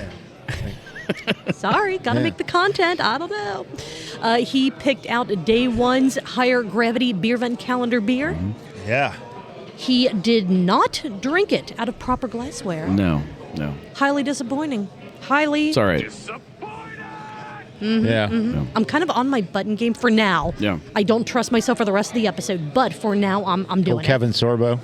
like, sorry, got to Yeah. make the content. I don't know. He picked out day one's higher gravity Beervent calendar beer. Yeah. He did not drink it out of proper glassware. No. Highly disappointing. Highly. It's all right. Yeah. I'm kind of on my button game for now. Yeah. I don't trust myself for the rest of the episode, but for now I'm Oh, doing it. Kevin Sorbo.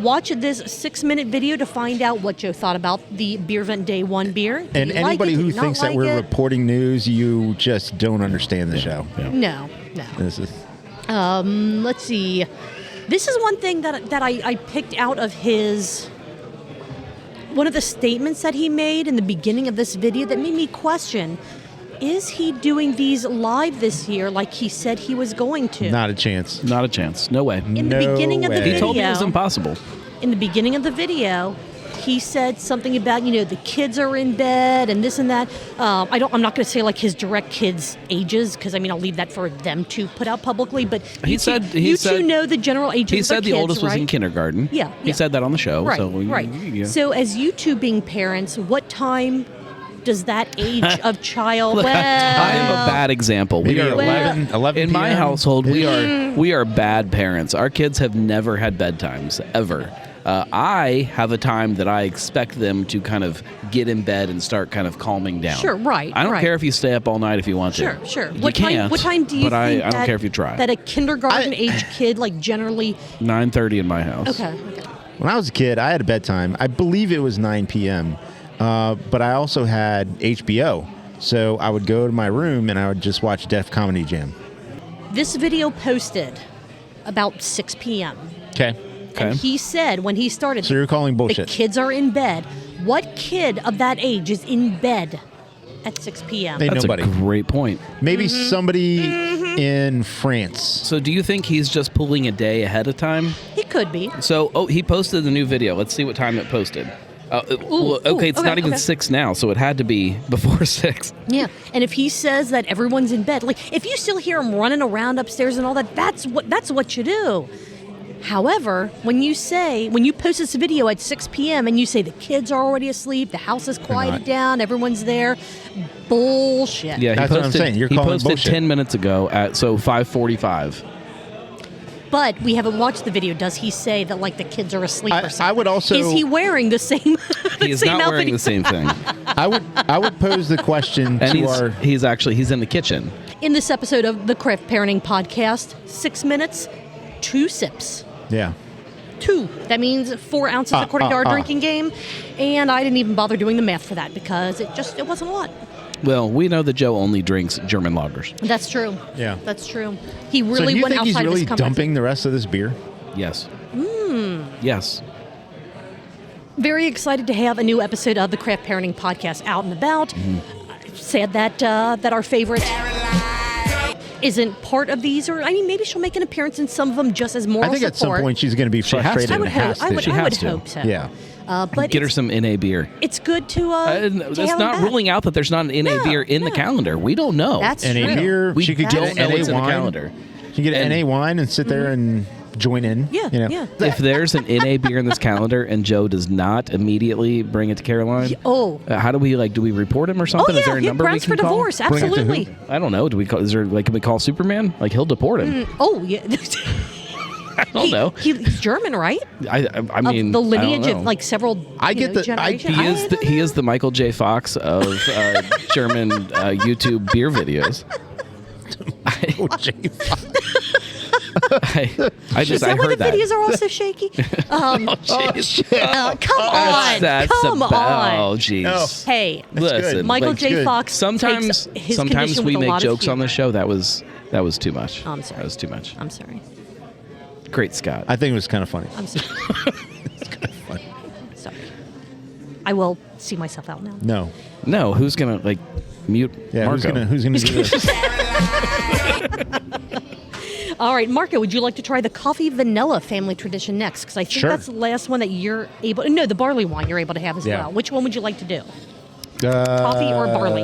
Watch this 6-minute video to find out what Joe thought about the Beervent Day 1 beer. Did And you like anybody it? Did who you not thinks that like we're it? reporting news, you just don't understand the show. No. This is Let's see. This is one thing that I picked out of his one of the statements that he made in the beginning of this video that made me question, is he doing these live this year like he said he was going to? Not a chance. Not a chance. No way. In the beginning of the video, He told me it was impossible. in the beginning of the video, he said something about, the kids are in bed and this and that. I'm not going to say like his direct kids' ages, because I'll leave that for them to put out publicly. But He said two know the general ages. He of said the kids, oldest was right? in kindergarten. Yeah, He said that on the show. Right, So right. Yeah. So as you two being parents, what time does that age of child? Look, I am a bad example. Maybe We are 11 in my PM? household. We are bad parents. Our kids have never had bedtimes ever. I have a time that I expect them to kind of get in bed and start kind of calming down. Sure, right. I don't right. care if you stay up all night if you want to. Sure. You What can't, time do you but think I don't care if you try. that a kindergarten age kid like generally? 9:30 in my house. Okay. When I was a kid, I had a bedtime. I believe it was 9 p.m., but I also had HBO. So I would go to my room and I would just watch Def Comedy Jam. This video posted about 6 p.m. Okay. And he said when he started, So you're calling the bullshit. kids are in bed. What kid of that age is in bed at 6 p.m.? Ain't That's nobody. a great point. Maybe somebody in France. So do you think he's just pulling a day ahead of time? He could be. So, he posted the new video. Let's see what time it posted. It's not even 6 now, so it had to be before 6. Yeah, and if he says that everyone's in bed, like if you still hear him running around upstairs and all that, that's what you do. However, when you post this video at 6 p.m. and you say the kids are already asleep, the house is quieted down, everyone's there, bullshit. Yeah, That's what I'm saying. You're he calling posted bullshit. 10 minutes ago at 5:45. But we haven't watched the video. Does he say that like the kids are asleep or something? I would also. Is he wearing the same? He is not wearing the same thing. I would pose the question And to he's in the kitchen. In this episode of the Craft Parenting Podcast, 6 minutes, 2 sips. Yeah. 2. That means 4 ounces according to our drinking game. And I didn't even bother doing the math for that because it wasn't a lot. Well, we know that Joe only drinks German lagers. That's true. Yeah. That's true. He So really do you went think outside he's of really his comfort dumping the rest of this beer? Yes. Yes. Very excited to have a new episode of the Craft Parenting Podcast out and about. Sad that our favorite isn't part of these, or maybe she'll make an appearance in some of them just as moral I think at some support. point she's going to be She has frustrated to. and has to. She I has would to. hope so. Yeah. But Get her some NA beer. it's good to That's have not them back. ruling out that there's not an NA beer in the calendar. We don't know. That's And true. a beer, We she could don't get know an what's NA in the wine. calendar. She could get an NA wine and sit there and join in. Yeah, you know. yeah. If there's an NA beer in this calendar and Joe does not immediately bring it to Caroline, how do we do we report him or something? Oh, Is there yeah, a he number we grounds can for call? divorce. Bring it to who? Absolutely. I don't know. Do we call? Is there can we call Superman? He'll deport him. Oh, yeah. I don't know. He's German, right? I mean, of the lineage I don't of know. several generations. He is the Michael J. Fox of German YouTube beer videos. Oh, Jay. I Is that I why heard the that. videos are all so shaky? Oh, jeez. Come on. Come on. Oh, jeez. No. Hey, Listen, good. Michael That's J. good. Fox Sometimes takes his sometimes condition we with a make lot of jokes on the humor. show. That was too much. I'm sorry. That was too much. I'm sorry. Great Scott. I think it was kind of funny. I'm sorry. It's kind of funny. Sorry. I will see myself out now. No. No, who's gonna mute Yeah. Marco? Who's gonna do this? All right, Marco, would you like to try the coffee vanilla family tradition next? Because I think Sure. that's the last one that you're able. No, the barley wine you're able to have as Yeah. well. Which one would you like to do? Coffee or barley?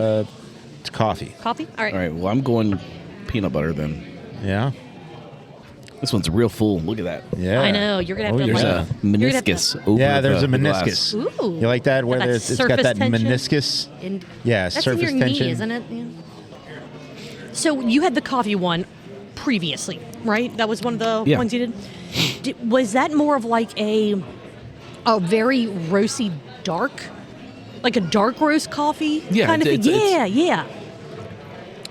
It's coffee. Coffee. All right. All right. Well, I'm going peanut butter then. Yeah. This one's real full. Look at that. Yeah. I know you're gonna have to. There's like, a you're gonna have to- meniscus over Yeah, there's the a glass. meniscus. Ooh. You like that? Where Got that it's got surface that tension? meniscus? In, Yeah, that's surface in your tension. knee, isn't it? Yeah. So you had the coffee one previously, right? That was one of the Yeah. ones you did. Was that more of like a very roasty dark, like a dark roast coffee Yeah, kind of thing? it's- Yeah.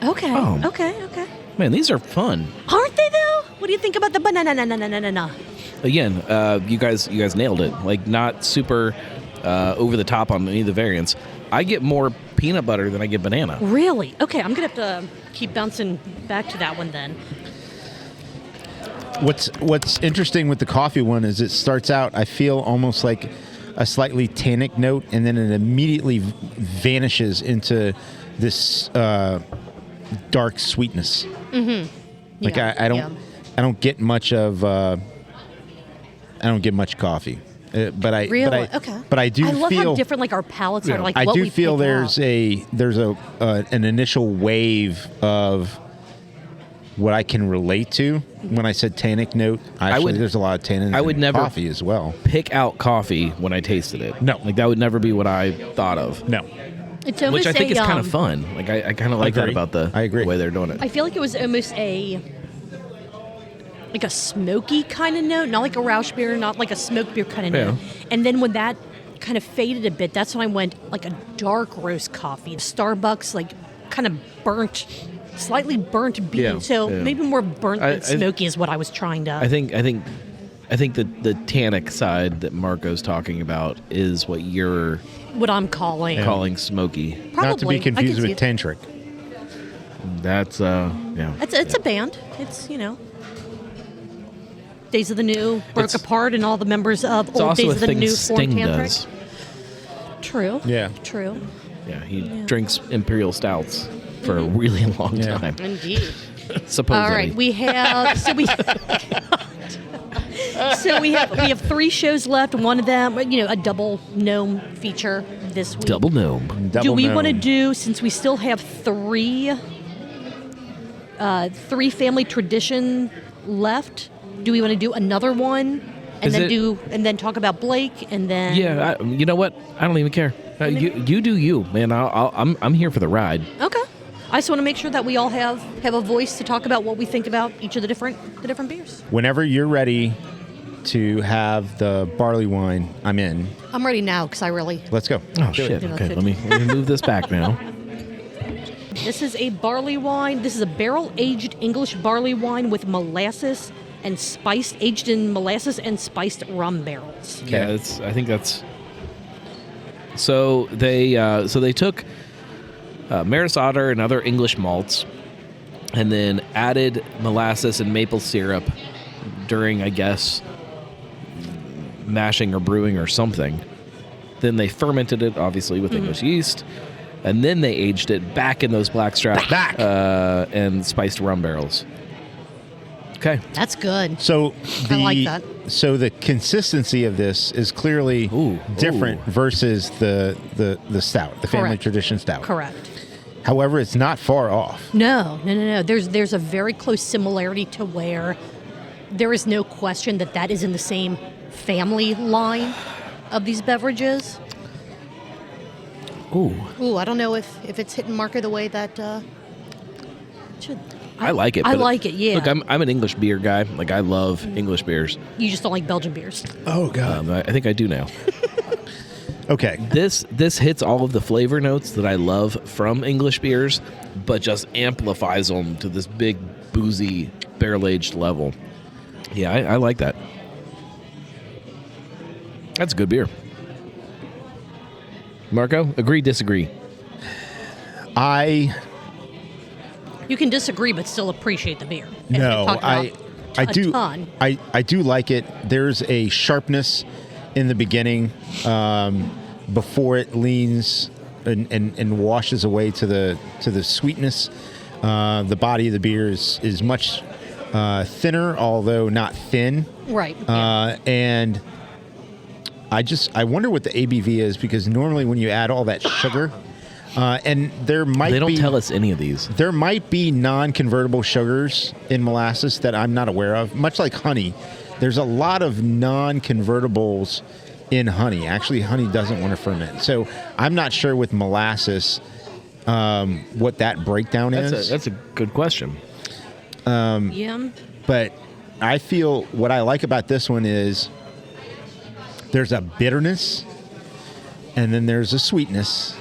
Okay. Oh. Okay. Man, these are fun. Aren't they though? What do you think about the banana? Again, you guys nailed it. Not super over the top on any of the variants. I get more peanut butter than I get banana. Really? Okay, I'm gonna have to keep bouncing back to that one then. What's interesting with the coffee one is it starts out, I feel almost like a slightly tannic note, and then it immediately vanishes into this dark sweetness. Like I don't get much of I don't get much coffee. But I really but I do I love feel how different like our palates are. Like I what do we feel pick there's out. an initial wave of what I can relate to when I said tannic note. Actually, there's a lot of tannin in coffee as well. Pick out coffee when I tasted it. No. Like that would never be what I thought of. No. It's almost Which I think is kind of a, fun. Like I kind of like that about the way they're doing it. I feel like it was almost like a smoky kind of note, not like a Rausch beer, not like a smoked beer kind of note. And then when that kind of faded a bit, that's when I went like a dark roast coffee. Starbucks, like kind of burnt, slightly burnt bean. Yeah, so yeah. maybe more burnt than smoky is what I was trying to. I think that the tannic side that Marco's talking about is what you're what I'm calling smoky. Probably. Not to be confused with tantric. That's yeah. It's a band. It's Days of the New broke apart, and all the members of old Days of the New formed Tantric. True. Yeah. True. Yeah, he drinks imperial stouts for a really long time. Indeed. Supposedly. All right, we have we have 3 shows left. One of them, a double Gnome feature this week. Double Gnome. Do we want to do, since we still have 3 family tradition left? Do we want to do another one and then talk about Blake and then? Yeah, you know what? I don't even care. You do you, man. I'm here for the ride. Okay. I just want to make sure that we all have a voice to talk about what we think about each of the different beers. Whenever you're ready to have the barley wine, I'm in. I'm ready now because I really. Let's go. Oh shit! Okay, let me move this back now. This is a barley wine. This is a barrel-aged English barley wine with molasses and aged in molasses and spiced rum barrels. Okay. Yeah, I think that's. So they took Maris Otter and other English malts, and then added molasses and maple syrup during, I guess, mashing or brewing or something. Then they fermented it, obviously, with English yeast, and then they aged it back in those blackstrap and spiced rum barrels. Okay, that's good. So I like that. So the consistency of this is clearly different versus the stout, the family tradition stout. Correct. However, it's not far off. No. There's a very close similarity to where there is no question that is in the same family line of these beverages. Ooh, I don't know if it's hitting Marco the way that should. I like it. I like it, yeah. Look, I'm an English beer guy. Like, I love English beers. You just don't like Belgian beers. Oh, God. I think I do now. Okay. This hits all of the flavor notes that I love from English beers, but just amplifies them to this big, boozy, barrel-aged level. Yeah, I like that. That's a good beer. Marco, agree, disagree? You can disagree, but still appreciate the beer. No, I do. Ton. I do like it. There's a sharpness in the beginning before it leans and washes away to the sweetness. The body of the beer is much thinner, although not thin. Right. And I wonder what the ABV is, because normally when you add all that sugar. And they don't tell us any of these. There might be non-convertible sugars in molasses that I'm not aware of. Much like honey, there's a lot of non-convertibles in honey. Actually, honey doesn't want to ferment. So I'm not sure with molasses what that breakdown is. That's a good question. But I feel what I like about this one is there's a bitterness, and then there's a sweetness.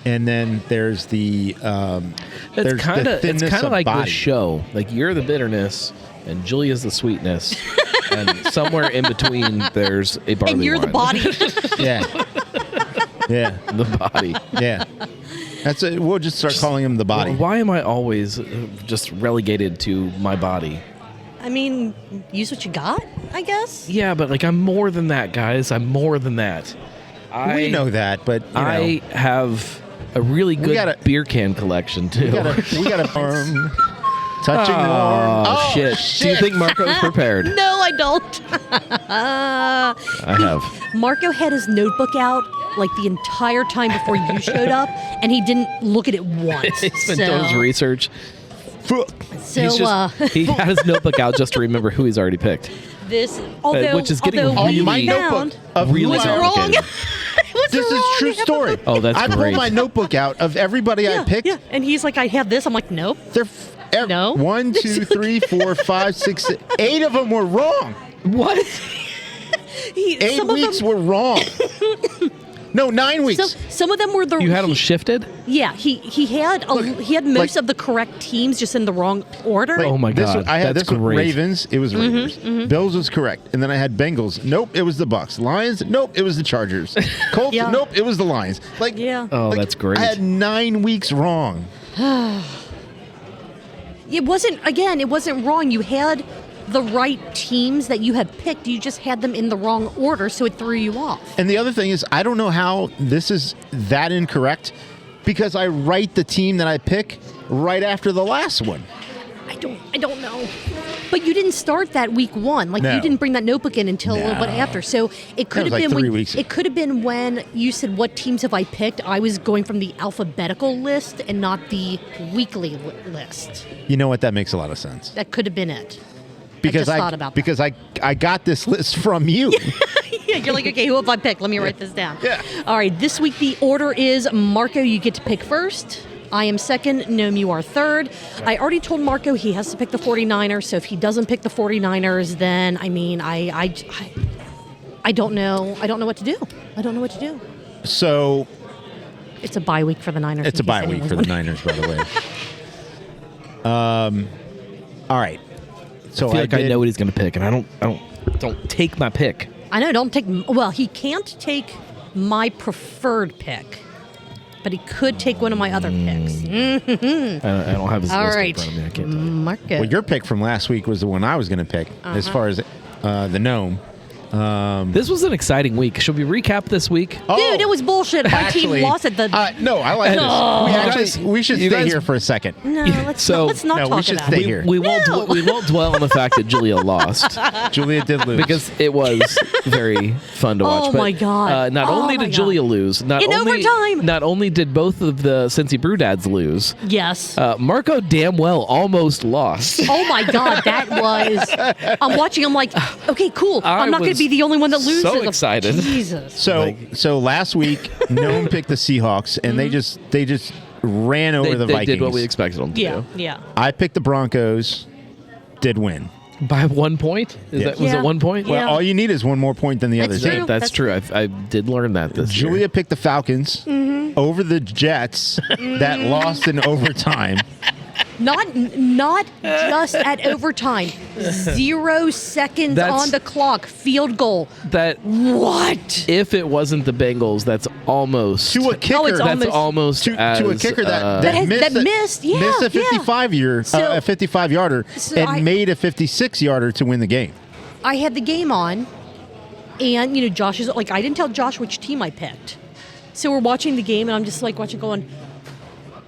And then there's the it's kind of like body. this show. Like, you're the bitterness, and Julia's the sweetness, and somewhere in between there's a barley and you're wine. the body. Yeah, the body. Yeah, that's it. We'll just start calling him the body. Well, why am I always just relegated to my body? I mean, use what you got. I guess. Yeah, but like I'm more than that, guys. I'm more than that. We know that, but you I have a really good beer can collection too. we got a touching warm. Oh, shit. Do you think Marco's prepared? No, I don't. I have. Marco had his notebook out like the entire time before you showed up, and he didn't look at it once. He's been doing his research. So he had his notebook out just to remember who he's already picked. This, although, which is getting although really- we my found, notebook of really was wrong. complicated. This is true story. Oh, that's I great. pulled my notebook out of everybody I picked. Yeah, and he's like, I have this. I'm like, nope. No. 1, 2, 3, 4, 5, 6, 8 of them were wrong. What? 8 some of weeks them, were wrong. No, 9 weeks. some of them were the. You had them shifted? Yeah, he had most of the correct teams just in the wrong order. Oh my God, I had that's this one, great. Ravens. It was Raiders. Bills was correct, and then I had Bengals. Nope, it was the Bucks. Lions. Nope, it was the Chargers. Colts. Yeah. Nope, it was the Lions. Like, Yeah. Oh, like, that's great. I had 9 weeks wrong. It wasn't wrong. You had the right teams that you had picked. You just had them in the wrong order, so it threw you off. And the other thing is, I don't know how this is that incorrect, because I write the team that I pick right after the last one. I don't know. But you didn't start that week 1. Like No. you didn't bring that notebook in until a little bit No. after. So it could have was like been 3 when weeks. it could have been when you said what teams have I picked. I was going from the alphabetical list and not the weekly list. You know what? That makes a lot of sense. That could have been it. Because just thought about that. because I got this list from you. Yeah, you're like, okay, who have I picked? Let me write this down. Yeah. All right, this week the order is Marco, you get to pick first. I am second. Gnome, you are third. I already told Marco he has to pick the 49ers, so if he doesn't pick the 49ers, then, I mean, I don't know. I don't know what to do. I don't know what to do. So It's a bye week for the Niners. it's a in case bye week anyone's for the wondering. Niners, by the way. All right. So I feel like I did- know what he's going to pick, and I don't take my pick. I know, don't take, well, he can't take my preferred pick, but he could take one of my other picks. I don't have his All list right. in front of me. I can't tell you. Marco. Well, your pick from last week was the one I was going to pick, as far as the Gnome. This was an exciting week. Should we recap this week? Dude, it was bullshit. My team lost at the. No, I like this. We should you stay guys- here for a second. No, let's so- let's not No, we talk should about stay it. here. We won't No. we won't dwell on the fact that Julia lost Julia did lose. because it was very fun to watch. Oh But, my God. Not Oh only my did God. Julia lose, not In only overtime. not only did both of the Cincy Brew Dads lose, Yes. Marco damn well almost lost. Oh my God, that was. I'm watching. I'm like, okay, cool. I'm not going to was be the only one that loses. so excited. Jesus. So last week, Gnome picked the Seahawks, and they just ran over the They Vikings. did what we expected them to Yeah, do. yeah. I picked the Broncos, did win. By 1 point? Was Yeah. it 1 point? Yeah. Well, all you need is one more point than the That's other true. team. That's true. I did learn that this year. Julia picked the Falcons over the Jets that lost in overtime. Not just at overtime. 0 seconds That's- on the clock. Field goal. That What? if it wasn't the Bengals, that's almost To a kicker, it's that's almost to as, a kicker that That missed, missed, yeah, missed a yeah. 55 yarder So and I- made a 56 yarder to win the game. I had the game on, and Josh is like, I didn't tell Josh which team I picked. So we're watching the game, and I'm just like watching, going,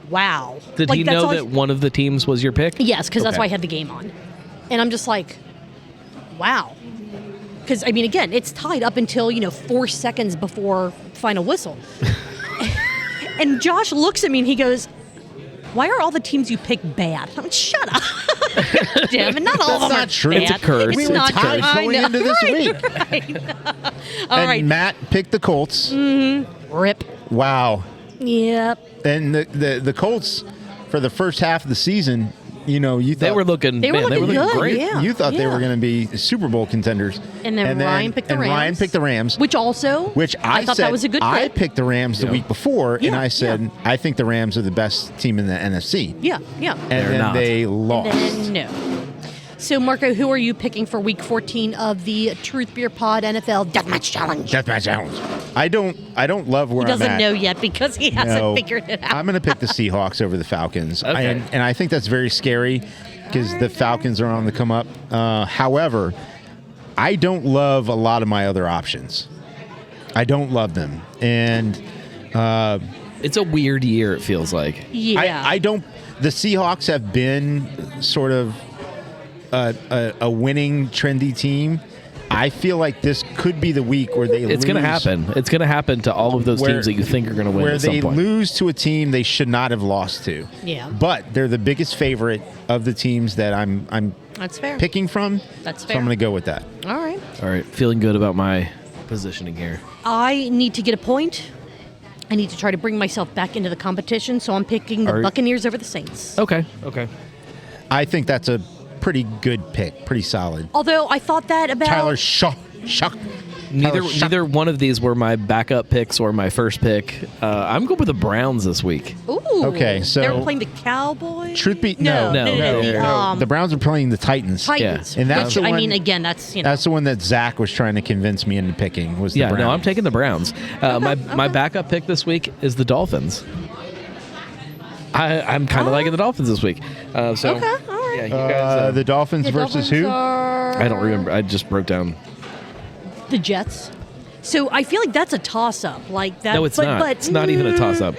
wow. Did like, he that's know all that one of the teams was your pick? Yes, because that's Okay. why I had the game on. And I'm just like, wow. Because, I mean, again, it's tied up until, 4 seconds before final whistle. And Josh looks at me and he goes, why are all the teams you pick bad? I'm like, shut up. Damn it, not all of them not are true. bad. It's a curse. It's We were not tied true. I going know. into this Right, week. right. All And right. Matt picked the Colts. Rip. Wow. Yep. And the Colts, for the first half of the season, you thought They were looking. They were man, they were looking looking good, great. yeah. you thought they were going to be Super Bowl contenders. And then Ryan picked the Rams. Ryan picked the Rams. Which also, Which I thought said that was a good I pick. picked the Rams the Yeah. week before, and Yeah, I said yeah. I think the Rams are the best team in the NFC. Yeah, yeah. And They're then not. they lost. Then no. So, Marco, who are you picking for Week 14 of the Truth Beer Pod NFL Deathmatch Challenge? Deathmatch challenge. I don't love where He I'm doesn't at. know yet because he hasn't No. figured it out. I'm going to pick the Seahawks over the Falcons. Okay. And I think that's very scary because the Falcons are on the come up. However, I don't love a lot of my other options. I don't love them, and it's a weird year. It feels like. Yeah. I don't. The Seahawks have been sort of a winning, trendy team. I feel like this could be the week where they lose. It's going to happen. It's going to happen to all of those teams that you think are going to win where at some they point. lose to a team they should not have lost to. Yeah. But they're the biggest favorite of the teams that I'm That's fair. picking from. That's So fair. I'm going to go with that. All right. All right, feeling good about my positioning here. I need to get a point. I need to try to bring myself back into the competition, so I'm picking the Are- Buccaneers over the Saints. Okay. I think that's a pretty good pick. Pretty solid. Although I thought that about Tyler Shock. Neither one of these were my backup picks or my first pick. I'm going with the Browns this week. Ooh. Okay, so- they were playing the Cowboys. Truth be no. The Browns are playing the Titans. Titans. Yeah. And that's Which, the I one- mean, again, that's That's the one that Zach was trying to convince me into picking. Was the Browns. No, I'm taking the Browns. My backup pick this week is the Dolphins. I'm kind of liking the Dolphins this week. So Okay, all right. Yeah, you guys. The Dolphins The versus Dolphins who? are I don't remember. I just wrote down. the Jets. So I feel like that's a toss-up. Like that. No, it's not. It's not even a toss-up.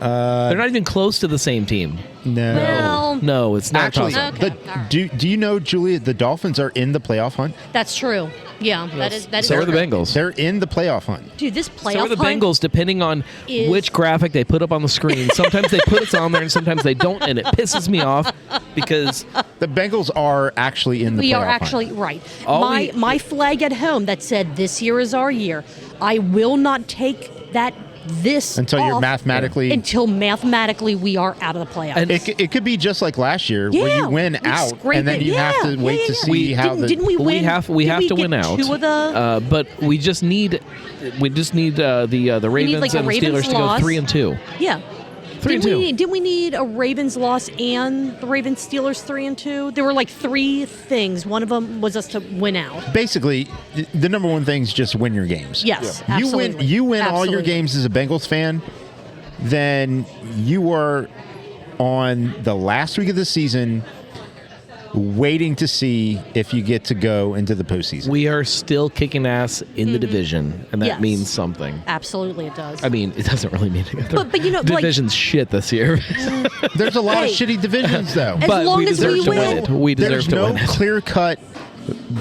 They're not even close to the same team. No. Well, No, it's not Actually, a toss-up. Okay, the- all right. do you know, Julia, the Dolphins are in the playoff hunt? that's true. Yeah, that is So are the true. Bengals. They're in the playoff hunt. Dude, this playoff So are the hunt Bengals, depending on is- which graphic they put up on the screen. Sometimes they put it on there, and sometimes they don't, and it pisses me off because The Bengals are actually in the We playoff are hunt. actually right. All My flag at home that said this year is our year. I will not take that this Until you're off mathematically- until mathematically we are out of the playoffs. And It could be just like last year where Yeah, you win we out scrape and then it. you have to Yeah, wait yeah, to yeah. see how didn't we win? we have Did to we win get out. two of the but we just need the Ravens like, a and the Ravens Steelers to go loss. 3-2. yeah. 3-2. Didn't we need a Ravens loss and the Ravens Steelers 3-2? There were like three things. One of them was us to win out. Basically, the number one thing is just win your games. Yes, You win. absolutely. You win all your Absolutely. games as a Bengals fan, then you are on the last week of the season, waiting to see if you get to go into the postseason. We are still kicking ass in the division, and that Yes. means something. Absolutely, it does. I mean, it doesn't really mean anything. But you know, like- division's shit this year. There's a lot of Hey. shitty divisions, though. As but long we as deserve we to win. it. We deserve There's to no win it. clear-cut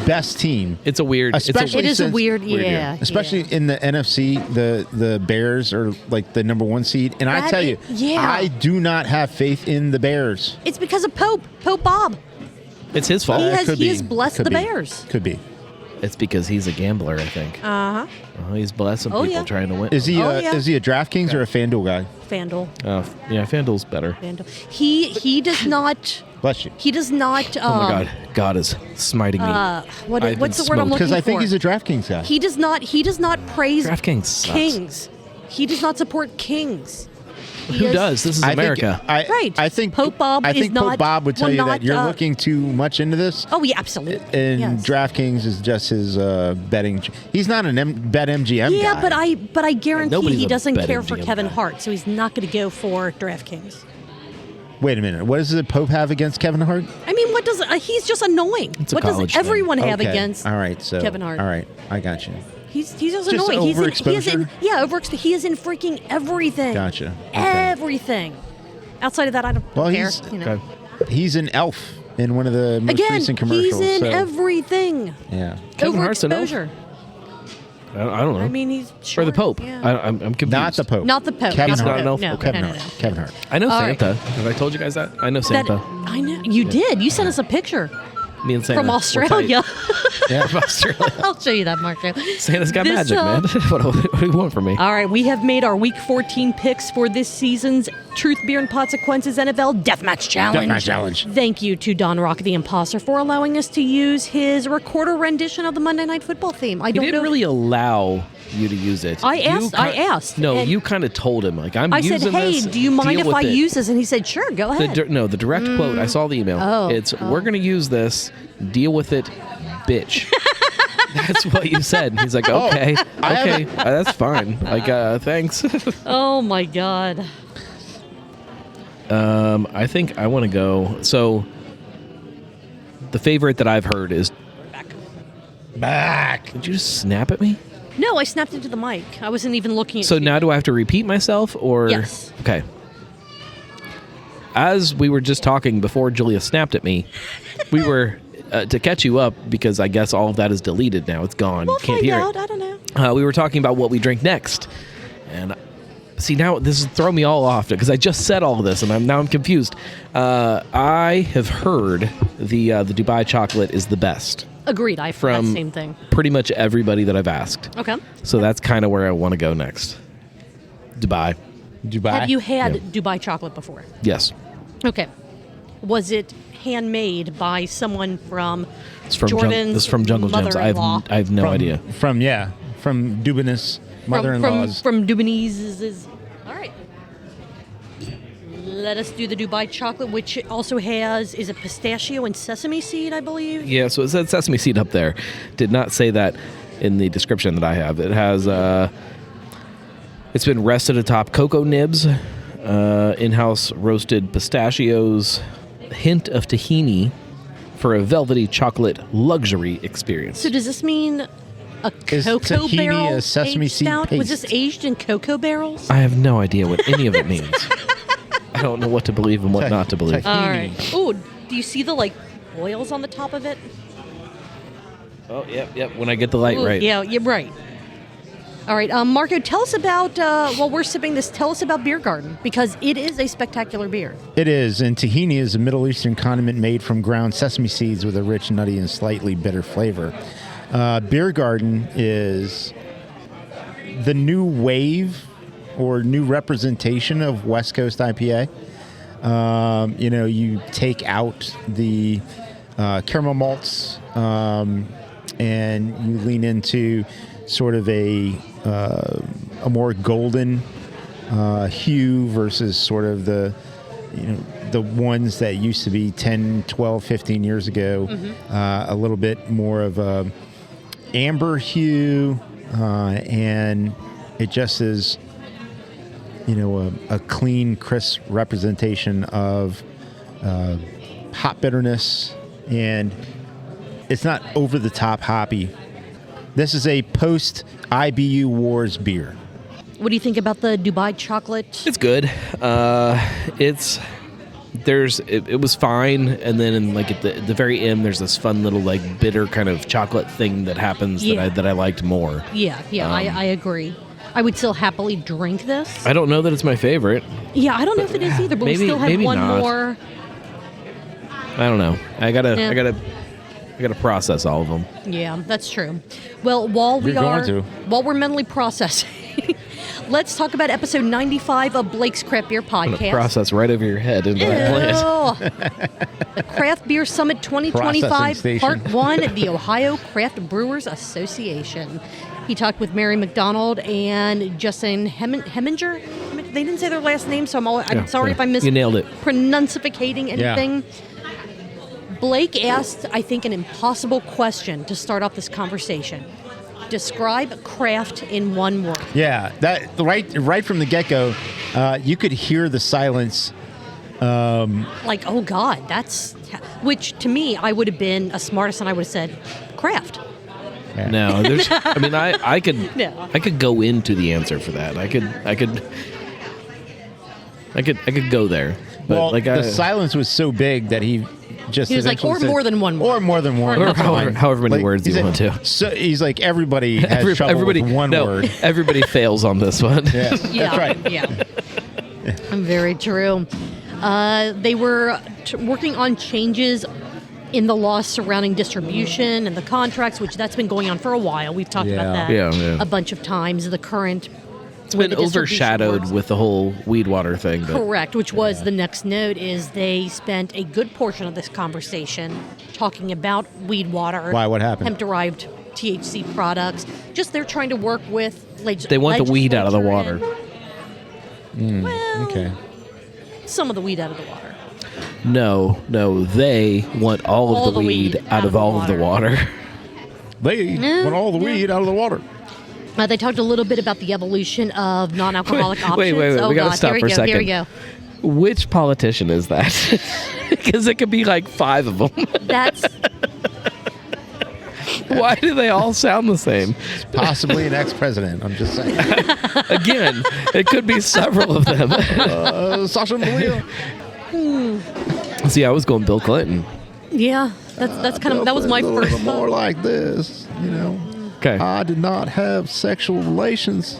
best team. It's a weird. Especially it is a since- weird, weird year. yeah. Especially yeah. in the NFC, the Bears are like the number one seed. And I That tell i- you, yeah. I do not have faith in the Bears. It's because of Pope Bob. It's his fault. He has- Could he be. has blessed Could the be. Bears. Could be. It's because he's a gambler, I think. Uh-huh. He's blessing Oh, people yeah. trying to win. Is he? Oh, yeah. Is he a DraftKings or a FanDuel guy? FanDuel. Yeah, FanDuel's better. He does not. Bless you. He does not. Oh my God, God is smiting me. What's the word I'm looking for? Because I think he's a DraftKings guy. He does not. He does not praise DraftKings sucks. kings. He does not support kings. He Who is- does? This is America. Right. I think Pope Bob I is think Pope not- Bob would tell will you not, that you're looking too much into this. Oh yeah, absolutely. And Yes. DraftKings is just his betting. He's not an BetMGM Yeah, guy. but I guarantee Nobody's he a doesn't care BetMGM for Kevin guy. Hart, so he's not going to go for DraftKings. Wait a minute. What does the Pope have against Kevin Hart? I mean, what does he's just annoying? It's a What does college thing. everyone have Okay. against All right, so Kevin Hart? All right, I got you. He's just Just annoying. He is in overexposure? He is in freaking everything. Gotcha. Okay. Everything. Outside of that, I don't Well, care. he's You know. he's an elf in one of the most Again, recent commercials. he's in so, everything. yeah. Kevin Hart's an elf? Overexposure. I don't know. I mean, he's or short, the Pope. Yeah. I'm confused. Not the Pope. Not the Pope. Kevin not the Hart. Pope. Not an No, elf? Kevin no, Hart. no, no. Kevin Hart. I know All right. Santa. Have I told you guys that? I know That- Santa. I know you did. You sent us a picture Me and Santa. from We're Australia. tight. From Australia. I'll show you that, Marco. Santa's got This, magic, man. What do you want from me? All right, we have made our Week 14 picks for this season's Truth, Beer, and Consequences NFL Deathmatch Challenge. Deathmatch Challenge. Thank you to Don Rock the Imposter for allowing us to use his recorder rendition of the Monday Night Football theme. I He don't didn't know. really allow you to use it. I You asked. No, and you kind of told him, like, I'm I using said, "Hey, this. do you mind deal if I with it." use this?" And he said, "Sure, go ahead." The direct quote. I saw the email. Oh, We're going to use this. Deal with it, bitch. That's what you said. And he's like, okay, that's fine. Like, thanks. Oh my God. I think I want to go. So, the favorite that I've heard is Back. Did you just snap at me? No, I snapped into the mic. I wasn't even looking at So you. now do I have to repeat myself, or? Yes. Okay. As we were just talking before Julia snapped at me, we were, to catch you up, because I guess all of that is deleted now. It's gone. We'll Can't find hear out. it. I don't know. We were talking about what we drink next. And see, now this is throwing me all off because I just said all of this, and I'm confused. I have heard the Dubai chocolate is the best. Agreed. I From that same thing. pretty much everybody that I've asked. Okay. So that's kind of where I want to go next. Dubai. Have you had Yeah. Dubai chocolate before? Yes. Okay. Was it handmade by someone from It's from Jordan's this is from Jungle Gems. I mother-in-law? have no idea. From Dubinus mother-in-law's. From Dubonese. All right. Let us do the Dubai chocolate, which also has, is it pistachio and sesame seed, I believe? Yeah, so it said sesame seed up there. Did not say that in the description that I have. It has it's been rested atop cocoa nibs, in-house roasted pistachios, hint of tahini for a velvety chocolate luxury experience. So does this mean a Is cocoa tahini barrel a sesame aged seed stout? Was paste? this aged in cocoa barrels? I have no idea what any of it means. I don't know what to believe and what not to believe. Tahini. All right. Oh, do you see the oils on the top of it? Oh, yep. When I get the light Ooh, right. Yeah, you're right. All right, Marco, tell us about, while we're sipping this, tell us about Beer Garden, because it is a spectacular beer. It is, and tahini is a Middle Eastern condiment made from ground sesame seeds with a rich, nutty, and slightly bitter flavor. Beer Garden is the new wave or new representation of West Coast IPA. You take out the caramel malts and you lean into sort of a more golden hue versus sort of the ones that used to be 10, 12, 15 years ago. A little bit more of a amber hue, and it just is a clean, crisp representation of hop bitterness, and it's not over the top hoppy. This is a post IBU Wars beer. What do you think about the Dubai chocolate? It's good. It was fine, and then at the very end, there's this fun little bitter kind of chocolate thing that happens that I liked more. Yeah, I agree. I would still happily drink this. I don't know that it's my favorite. Yeah, I don't know if it is either, but maybe- we still have maybe one not. more. I don't know. I gotta process all of them. Yeah, that's true. Well, while we're mentally processing, let's talk about episode 95 of Blake's Craft Beer I'm gonna Podcast. process right over your head into that plant. Ew. Craft Beer Summit 2025, Processing Part station. 1, the Ohio Craft Brewers Association. He talked with Mary McDonald and Justin Heminger. They didn't say their last name, so I'm sorry if I You nailed it. mispronunciating anything. Blake asked, I think, an impossible question to start off this conversation. Describe craft in one word. Yeah, that right from the get-go, you could hear the silence. Oh God, which to me, I would have been a smartest and I would have said craft. Yeah. No, I could No. I could go into the answer for that. I could go there. But Well, the silence was so big that he just He was like, eventually or said, more than one word. or more than one, Or That's fine. however many words he you said- want to. So he's like, everybody has trouble with one word. Everybody fails on this one. Yeah, Yeah, that's right. Yeah, very true. They were working on changes in the laws surrounding distribution and the contracts, which that's been going on for a while. We've talked about that Yeah. a bunch of times. The current It's been overshadowed with the whole weed water thing. But correct, which was the next note. Is they spent a good portion of this conversation talking about weed water. Why? What happened? Hemp-derived THC products. Just they're trying to work with. they want the weed out of the water. Well, Okay. some of the weed out of the water. No, they want all of the weed out of all of the water. They want all the weed out of the water. They talked a little bit about the evolution of non-alcoholic options. Wait. Oh, We gotta God. stop Here for we a go. second. Here we go. Which politician is that? Because it could be like 5 of them. That's Why do they all sound the same? Possibly an ex-president. I'm just saying. Again, it could be several of them. Sasha Malia. See, I was going Bill Clinton. Yeah, that's kind of that was my A first little more thought. like this, Okay. I did not have sexual relations.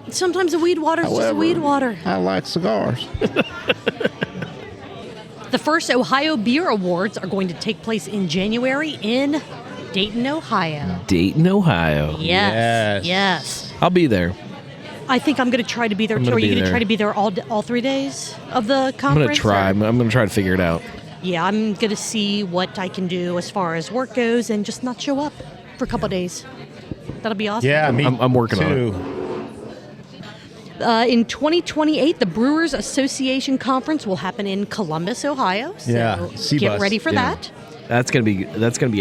Sometimes a weed water is just However, weed water. I like cigars. The first Ohio Beer Awards are going to take place in January in Dayton, Ohio. Dayton, Ohio. Yes. I'll be there. I think I'm going to try to be there I'm too. gonna Are you be going to there. try to be there all 3 days of the I'm conference? going to try. or- I'm going to try to figure it out. Yeah, I'm going to see what I can do as far as work goes and just not show up for a couple of days. That'll be awesome. Yeah, me I'm working on too. In 2028, the Brewers Association Conference will happen in Columbus, Ohio. So Yeah, C-bus, get ready for yeah. that. That's gonna be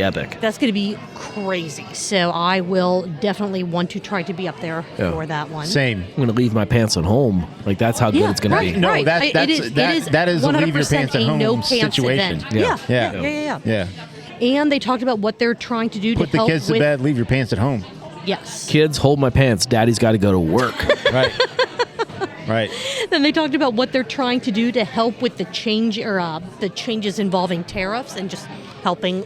epic. That's going to be crazy. So I will definitely want to try to be up there Yeah. for that one. Same. I'm gonna leave my pants at home. Like that's how good Yeah, it's gonna right, be. No, right. that- It that's- is- that- it is that is a leave your 100% pants at a home no pants situation. event. Yeah. Yeah. Yeah. And they talked about what they're trying to do Put to the help kids to with bed, leave your pants at home. Yes. Kids, hold my pants. Daddy's got to go to work. Right. Right. Then they talked about what they're trying to do to help with the the changes involving tariffs and just helping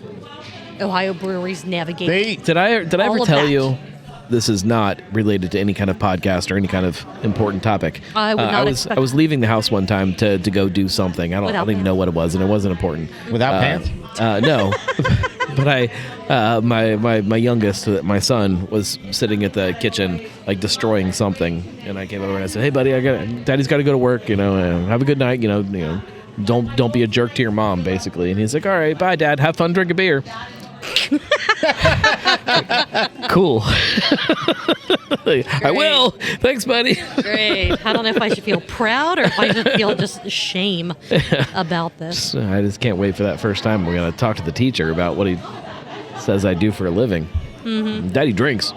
Ohio breweries navigate. Did I All ever of tell that. you? This is not related to any kind of podcast or any kind of important topic. I would not I expect- was leaving the house one time to go do something. I don't Without even know what it was, and it wasn't important. Without pants? No. But my youngest, my son, was sitting at the kitchen like destroying something, and I came over and I said, "Hey, buddy, Daddy's got to go to work. Have a good night. Don't be a jerk to your mom, basically." And he's like, "All right, bye, Dad. Have fun, drink a beer." Cool. I will. Thanks, buddy. Great. I don't know if I should feel proud or if I should feel just shame about this. I just can't wait for that first time we're going to talk to the teacher about what he says I do for a living. Mm-hmm. Daddy drinks.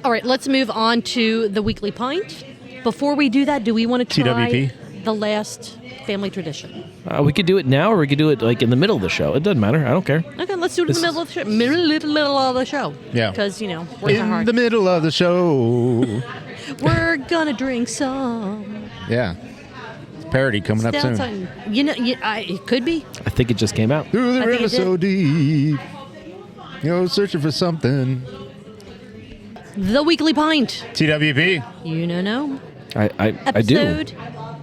All right, let's move on to the weekly pint. Before we do that, do we want to try TWP? the last family tradition? We could do it now, or we could do it like in the middle of the show. It doesn't matter. I don't care. Okay, let's do it in the middle of the show. Middle of the show. Yeah. Because, words are In hard. the middle of the show. We're gonna drink some. Yeah. It's parody coming up Down soon. something. It could be. I think it just came out. Through the I think river it did. so deep. Searching for something. The weekly pint. TWP. No. I do. Episode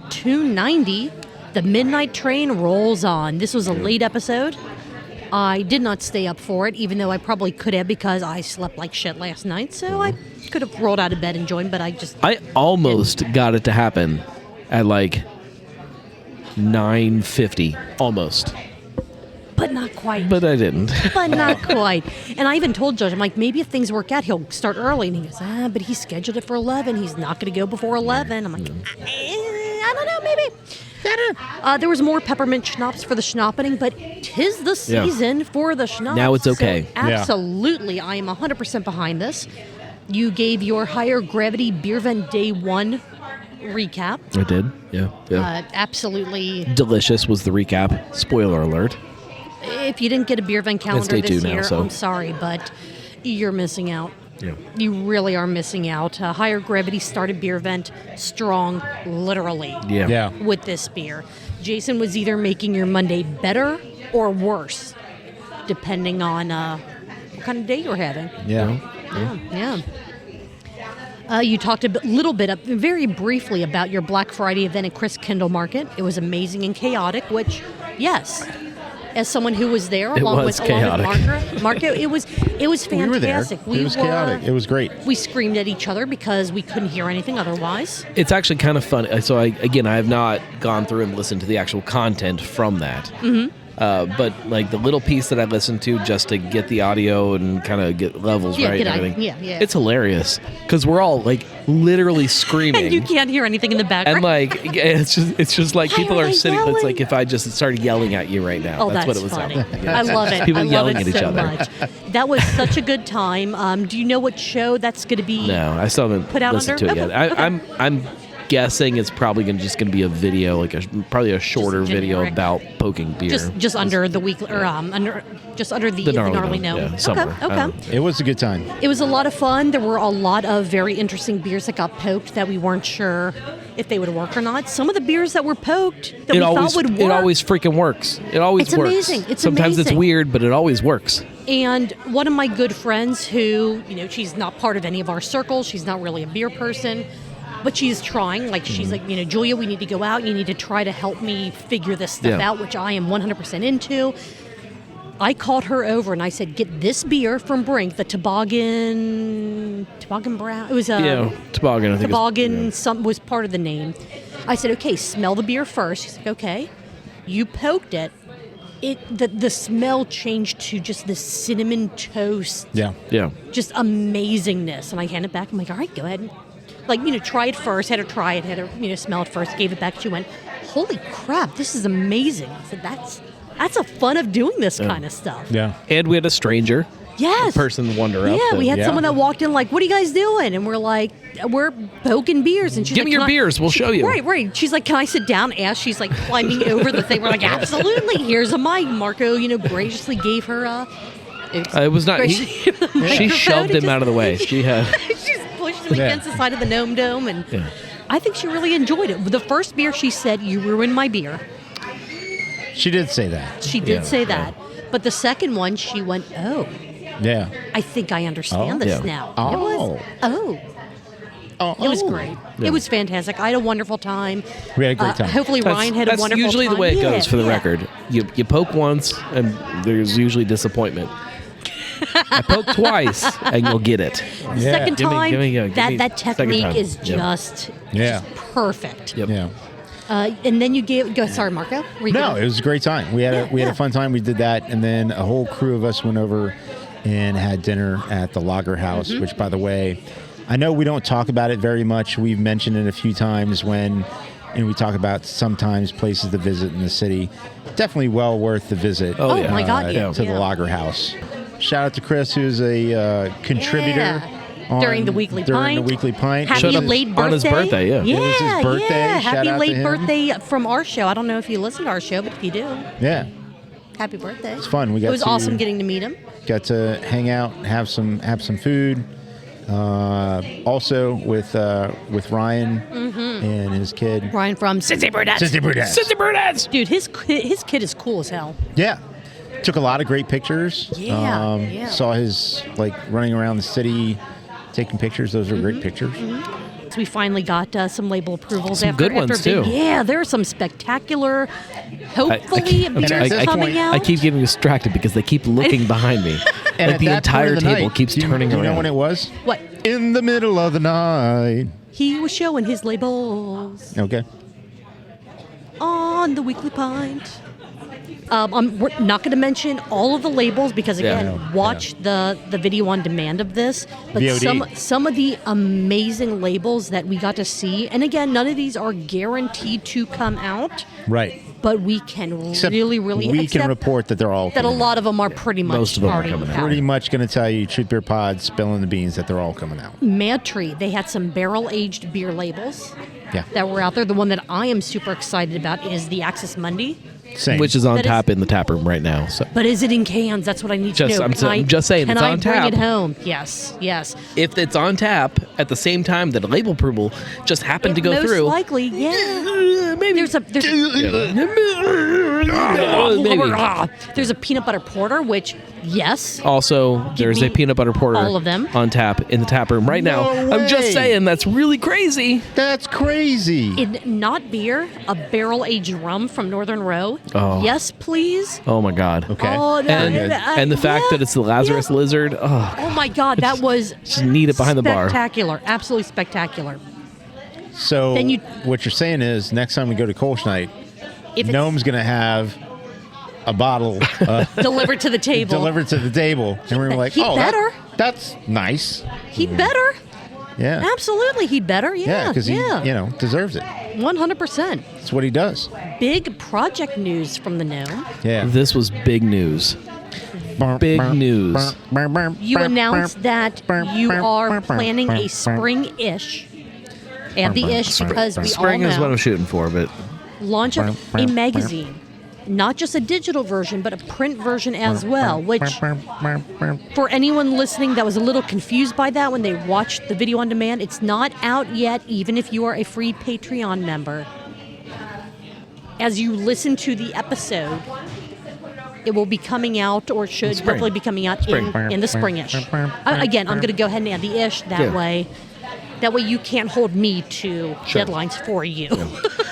290. The midnight train rolls on. This was a late episode. I did not stay up for it, even though I probably could have because I slept like shit last night. So I could have rolled out of bed and joined, but I almost got it to happen at like 9:50, almost, but not quite. but I didn't. But not quite. And I even told Judge, I'm like, maybe if things work out, he'll start early. And he goes, but he scheduled it for 11. He's not going to go before 11. I'm like, I don't know, maybe. There was more peppermint schnapps for the schnappening, but 'tis the season for the schnapps. Now it's okay. So absolutely, I am 100% behind this. You gave your higher gravity Beervent Day 1 recap. I did. Yeah. Absolutely. Delicious was the recap. Spoiler alert. If you didn't get a Beervent calendar day this 2 now, year, so. I'm sorry, but you're missing out. Yeah. You really are missing out. Higher Gravity started Beervent strong, literally, Yeah. with this beer. Jason was either making your Monday better or worse, depending on what kind of day you're having. Yeah. You talked little bit, very briefly, about your Black Friday event at Chris Kendall Market. It was amazing and chaotic, which, yes, as someone who was there, along with Mark, it was fantastic. We were there. It was chaotic. It was great. We screamed at each other because we couldn't hear anything otherwise. It's actually kind of fun. So I have not gone through and listened to the actual content from that. Mm-hmm. But like the little piece that I listened to just to get the audio and kind of get levels right and everything. Yeah. It's hilarious because we're all like literally screaming. And you can't hear anything in the background. And like it's just like Why people are are they sitting. yelling? It's like if I just started yelling at you right now. Oh, that's what that's it was funny. like. I love it. People I love yelling it at each so other. much. That was such a good time. Do you know what show that's going to be? No, I still haven't Put out listened under? to it Okay, yet. okay. I'm guessing it's probably just going to be a video, like probably a shorter video generic. about poking beer. Just under the weekly, or just under the gnarly gnome. Yeah, somewhere. Okay. It was a good time. It was a lot of fun. There were a lot of very interesting beers that got poked that we weren't sure if they would work or not. Some of the beers that were poked that we thought would work. It always freaking works. It always It's works. amazing. It's Sometimes amazing. it's weird, but it always works. And one of my good friends who, she's not part of any of our circles. She's not really a beer person, but she's trying. Like, she's like, Julia, we need to go out. You need to try to help me figure this stuff out, which I am 100% into. I called her over and I said, get this beer from Brink, the Toboggan Brown. It was a Toboggan. I think Toboggan. Some was part of the name. I said, okay, smell the beer first. She's like, okay. You poked it. The smell changed to just this cinnamon toast. Yeah. Just amazingness. And I handed it back. I'm like, all right, go ahead. Try it first. Had her try it. Had her, smell it first. Gave it back. She went, holy crap, this is amazing. I said, that's a fun of doing this kind of stuff. Yeah. And we had a stranger. Yes. A person wander up. Yeah, we had someone that walked in like, what are you guys doing? And we're like, we're poking beers. And she's Give like, me your beers. We'll show you. Right. She's like, can I sit down? As she's like climbing over the thing. We're like, absolutely. Here's a mic. Marco, graciously gave her a... It was not... She shoved him out of the way. She's pushed him against the side of the Gnome Dome. And I think she really enjoyed it. The first beer, she said, you ruined my beer. She did say that. She did say that. But the second one, she went, oh... Yeah. I think I understand this now. Oh. It was great. Yeah. It was fantastic. I had a wonderful time. We had a great time. Hopefully Ryan had a wonderful time. That's usually the way it goes for the record. You poke once, and there's usually disappointment. I poke twice, and you'll get it. Second time, that second technique time. is just perfect. Yep. Yeah. And then you go. Sorry, Marco. No, it was a great time. We had a fun time. We did that, and then a whole crew of us went over and had dinner at the Lager House, which, by the way, I know we don't talk about it very much. We've mentioned it a few times and we talk about sometimes places to visit in the city. Definitely well worth the visit. Oh my God, to the Lager House. Shout out to Chris, who's a contributor. During the weekly pint. Happy late birthday. On his birthday, It was his birthday. Yeah. Shout Happy out late to him. birthday from our show. I don't know if you listen to our show, but if you do, Yeah. happy birthday. It's fun. It was awesome getting to meet him. Got to hang out, have some food. Also with Ryan and his kid. Ryan from Cincy Brew Dads. Cincy Brew Dads. Cincy Brew Dads. Dude, his kid is cool as hell. Yeah. Took a lot of great pictures. Yeah. Saw his running around the city taking pictures. Those are great pictures. So we finally got some label approvals. Some good ones, too. Yeah, there are some spectacular, hopefully, beers coming out. I keep getting distracted because they keep looking behind me. And like the entire table keeps turning around. You know when it was? What? In the middle of the night. He was showing his labels Okay. on the weekly pint. We're not going to mention all of the labels because, again, watch the video on demand of this. But VOD. some of the amazing labels that we got to see, and again, none of these are guaranteed to come out. Right. But we can Except really we can report that they're all that a lot of them are pretty much Most of them are already coming out. out. pretty much going to tell you, Truth Beer Pod, spilling the beans, that they're all coming out. Mad Tree, they had some barrel-aged beer labels that were out there. The one that I am super excited about is the Axis Mundi. Same. Which is on tap in the tap room right now. So. But is it in cans? That's what I need to know. I'm just saying, it's on tap. Can I bring it home? Yes. If it's on tap at the same time that a label approval just happened to go through. Most likely, maybe. There's a peanut butter porter, which, yes. Also, there's a peanut butter porter all of them. on tap in the tap room right now. No I'm just way. saying, that's really crazy. That's crazy. In not beer, a barrel-aged rum from Northern Row. Oh. Yes, please. Oh my God. Okay. Oh, And the fact that it's the Lazarus lizard. Oh my God, that was just need it behind the bar. Spectacular, absolutely spectacular. So Then what you're saying is, next time we go to Kolsch Night, If it's Gnome's going to have a bottle delivered to the table, delivered to the table, and we're like, He better. That's nice. He'd better. Yeah. Absolutely, he'd better. Yeah, because he, deserves it. 100%. That's what he does. Big project news from the Gnome. Yeah. This was big news. Big news. You announced that you are planning a spring-ish Add the ish because we Spring all is what know I'm shooting for, but launch of a magazine. Not just a digital version, but a print version as well, which for anyone listening that was a little confused by that when they watched the video on demand, it's not out yet, even if you are a free Patreon member. As you listen to the episode, it will be coming out, or should hopefully be coming out in the spring-ish. Again, I'm going to go ahead and add the ish that way. That way you can't hold me to deadlines for you.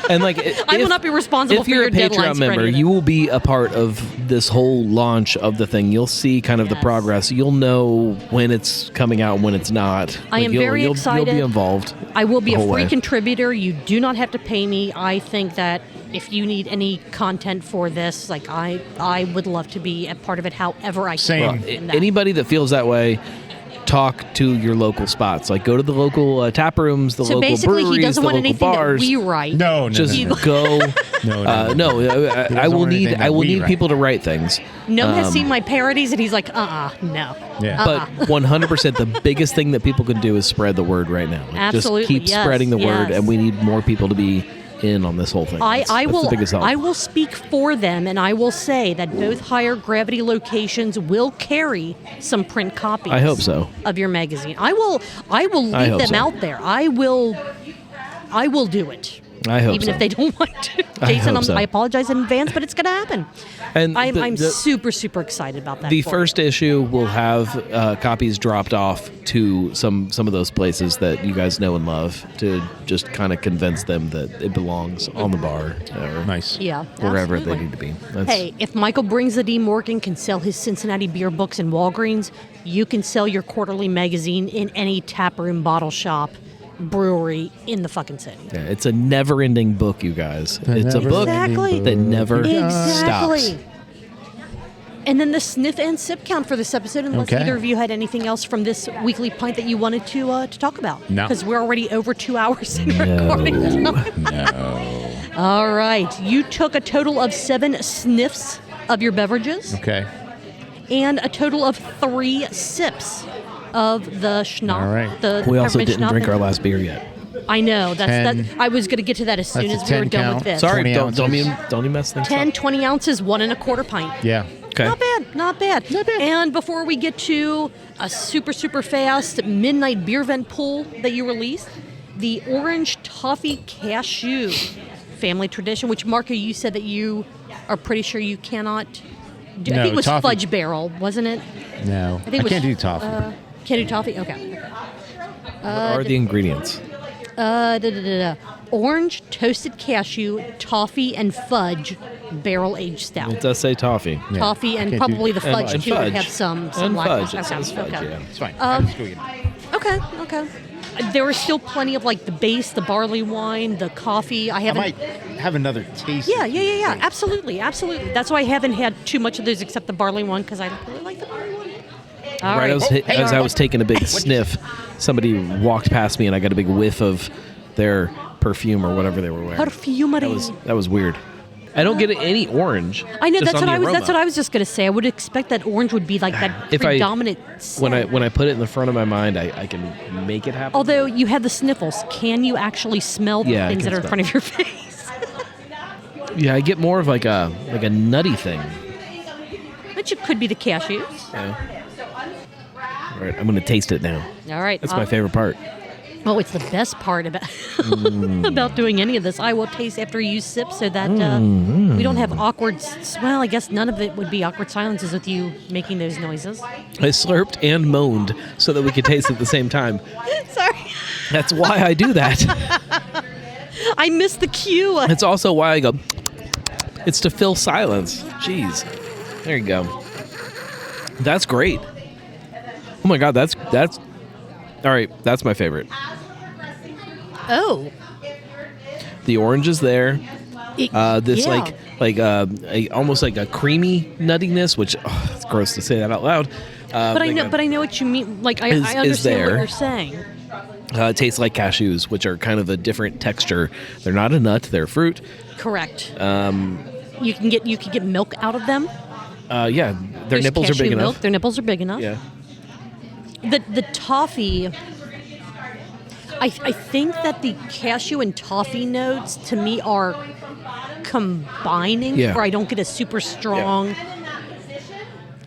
And like, I will not be responsible for your deadlines. If you're a Patreon member, you will be a part of this whole launch of the thing. You'll see kind of the progress. You'll know when it's coming out and when it's not. I am very excited. You'll be involved. I will be a free contributor. You do not have to pay me. I think that if you need any content for this, like I would love to be a part of it however I can. Anybody that feels that way, talk to your local spots. Like, go to the local tap rooms, the local breweries, the local bars. So basically, he doesn't want anything that we write. No. Go. I will need people to write things. Gnome has seen my parodies, and he's like, no. Yeah. But 100%, the biggest thing that people can do is spread the word right now. Like, absolutely, just keep spreading the word, and we need more people to be in on this whole thing. That's the biggest help. I will speak for them, and I will say that both higher gravity locations will carry some print copies. I hope so. Of your magazine. I will leave them out there. I will do it. I hope even so. if they don't want to. Jason, I apologize in advance, but it's going to happen. And I'm super, super excited about that. The first issue will have copies dropped off to some of those places that you guys know and love to just kind of convince them that it belongs on the bar or wherever they need to be. Hey, if Michael Brings the D. Morgan can sell his Cincinnati beer books in Walgreens, you can sell your quarterly magazine in any taproom, bottle shop, brewery in the fucking city. Yeah, it's a never-ending book, you guys. It's a book that never stops. And then the sniff and sip count for this episode, unless either of you had anything else from this weekly pint that you wanted to talk about. No. Because we're already over 2 hours in recording time. No. All right. You took a total of 7 sniffs of your beverages. Okay. And a total of 3 sips of the schnapp. All right. We also didn't drink our last beer yet. I know. I was going to get to that as soon as we were done with this. Sorry, don't even mess things 10, up. 20 ounces, 1 1/4 pint. Yeah. Okay. Not bad. And before we get to a super, super fast midnight Beervent pull that you released, the Orange Toffee Cashew Family Tradition, which, Marco, you said that you are pretty sure you cannot do. No, I think it was toffee. Fudge Barrel, wasn't it? No. I can't do toffee. Can't do toffee? Okay. What are the ingredients? Orange, toasted cashew, toffee, and fudge barrel-aged stout. It does say toffee. Yeah. Toffee and probably the fudge, and too, fudge. would have some and lactose. fudge. It says fudge, yeah. It's fine. I'll just go get it. Okay. There was still plenty of, like, the base, the barley wine, the coffee. I might have another taste. Yeah. Absolutely. That's why I haven't had too much of those except the barley one, because I don't really like the barley one. All right. As I was taking a big sniff, somebody walked past me and I got a big whiff of their perfume or whatever they were wearing. Perfumery. That was weird. I don't get any orange. I know, that's what I was just going to say. I would expect that orange would be like that predominant scent. When I put it in the front of my mind, I can make it happen. Although you have the sniffles, can you actually smell the things that are in front of your face? Yeah, I get more of like a nutty thing. Which it could be the cashews. Yeah. All right, I'm going to taste it now. All right. That's my favorite part. Oh, it's the best part about about doing any of this. I will taste after you sip so that we don't have awkward... Well, I guess none of it would be awkward silences with you making those noises. I slurped and moaned so that we could taste at the same time. Sorry. That's why I do that. I missed the cue. It's also why I go... It's to fill silence. Jeez. There you go. That's great. Oh my God, that's all right. That's my favorite. Oh, the orange is there. Almost like a creamy nuttiness, which it's gross to say that out loud. But I know what you mean. Like I understand what you're saying. It tastes like cashews, which are kind of a different texture. They're not a nut; they're fruit. Correct. You can get milk out of them. Yeah, their nipples are big enough. Their nipples are big enough. Yeah. The toffee, I think that the cashew and toffee notes to me are combining, where I don't get a super strong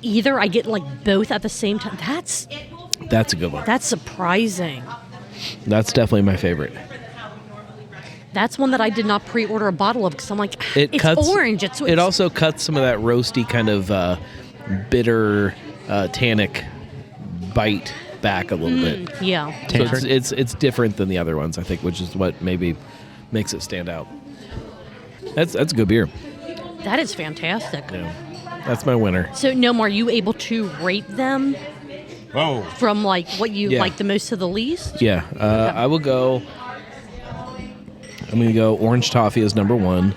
either. I get like both at the same time. That's a good one. That's surprising. That's definitely my favorite. That's one that I did not pre-order a bottle of because I'm like, it's orange. It also cuts some of that roasty kind of bitter, tannic bite back a little bit. Yeah. So it's different than the other ones, I think, which is what maybe makes it stand out. That's a good beer. That is fantastic. Yeah. That's my winner. So, Gnome, are you able to rate them from like what you like the most to the least? Yeah. I will go. I'm going to go orange toffee as number 1.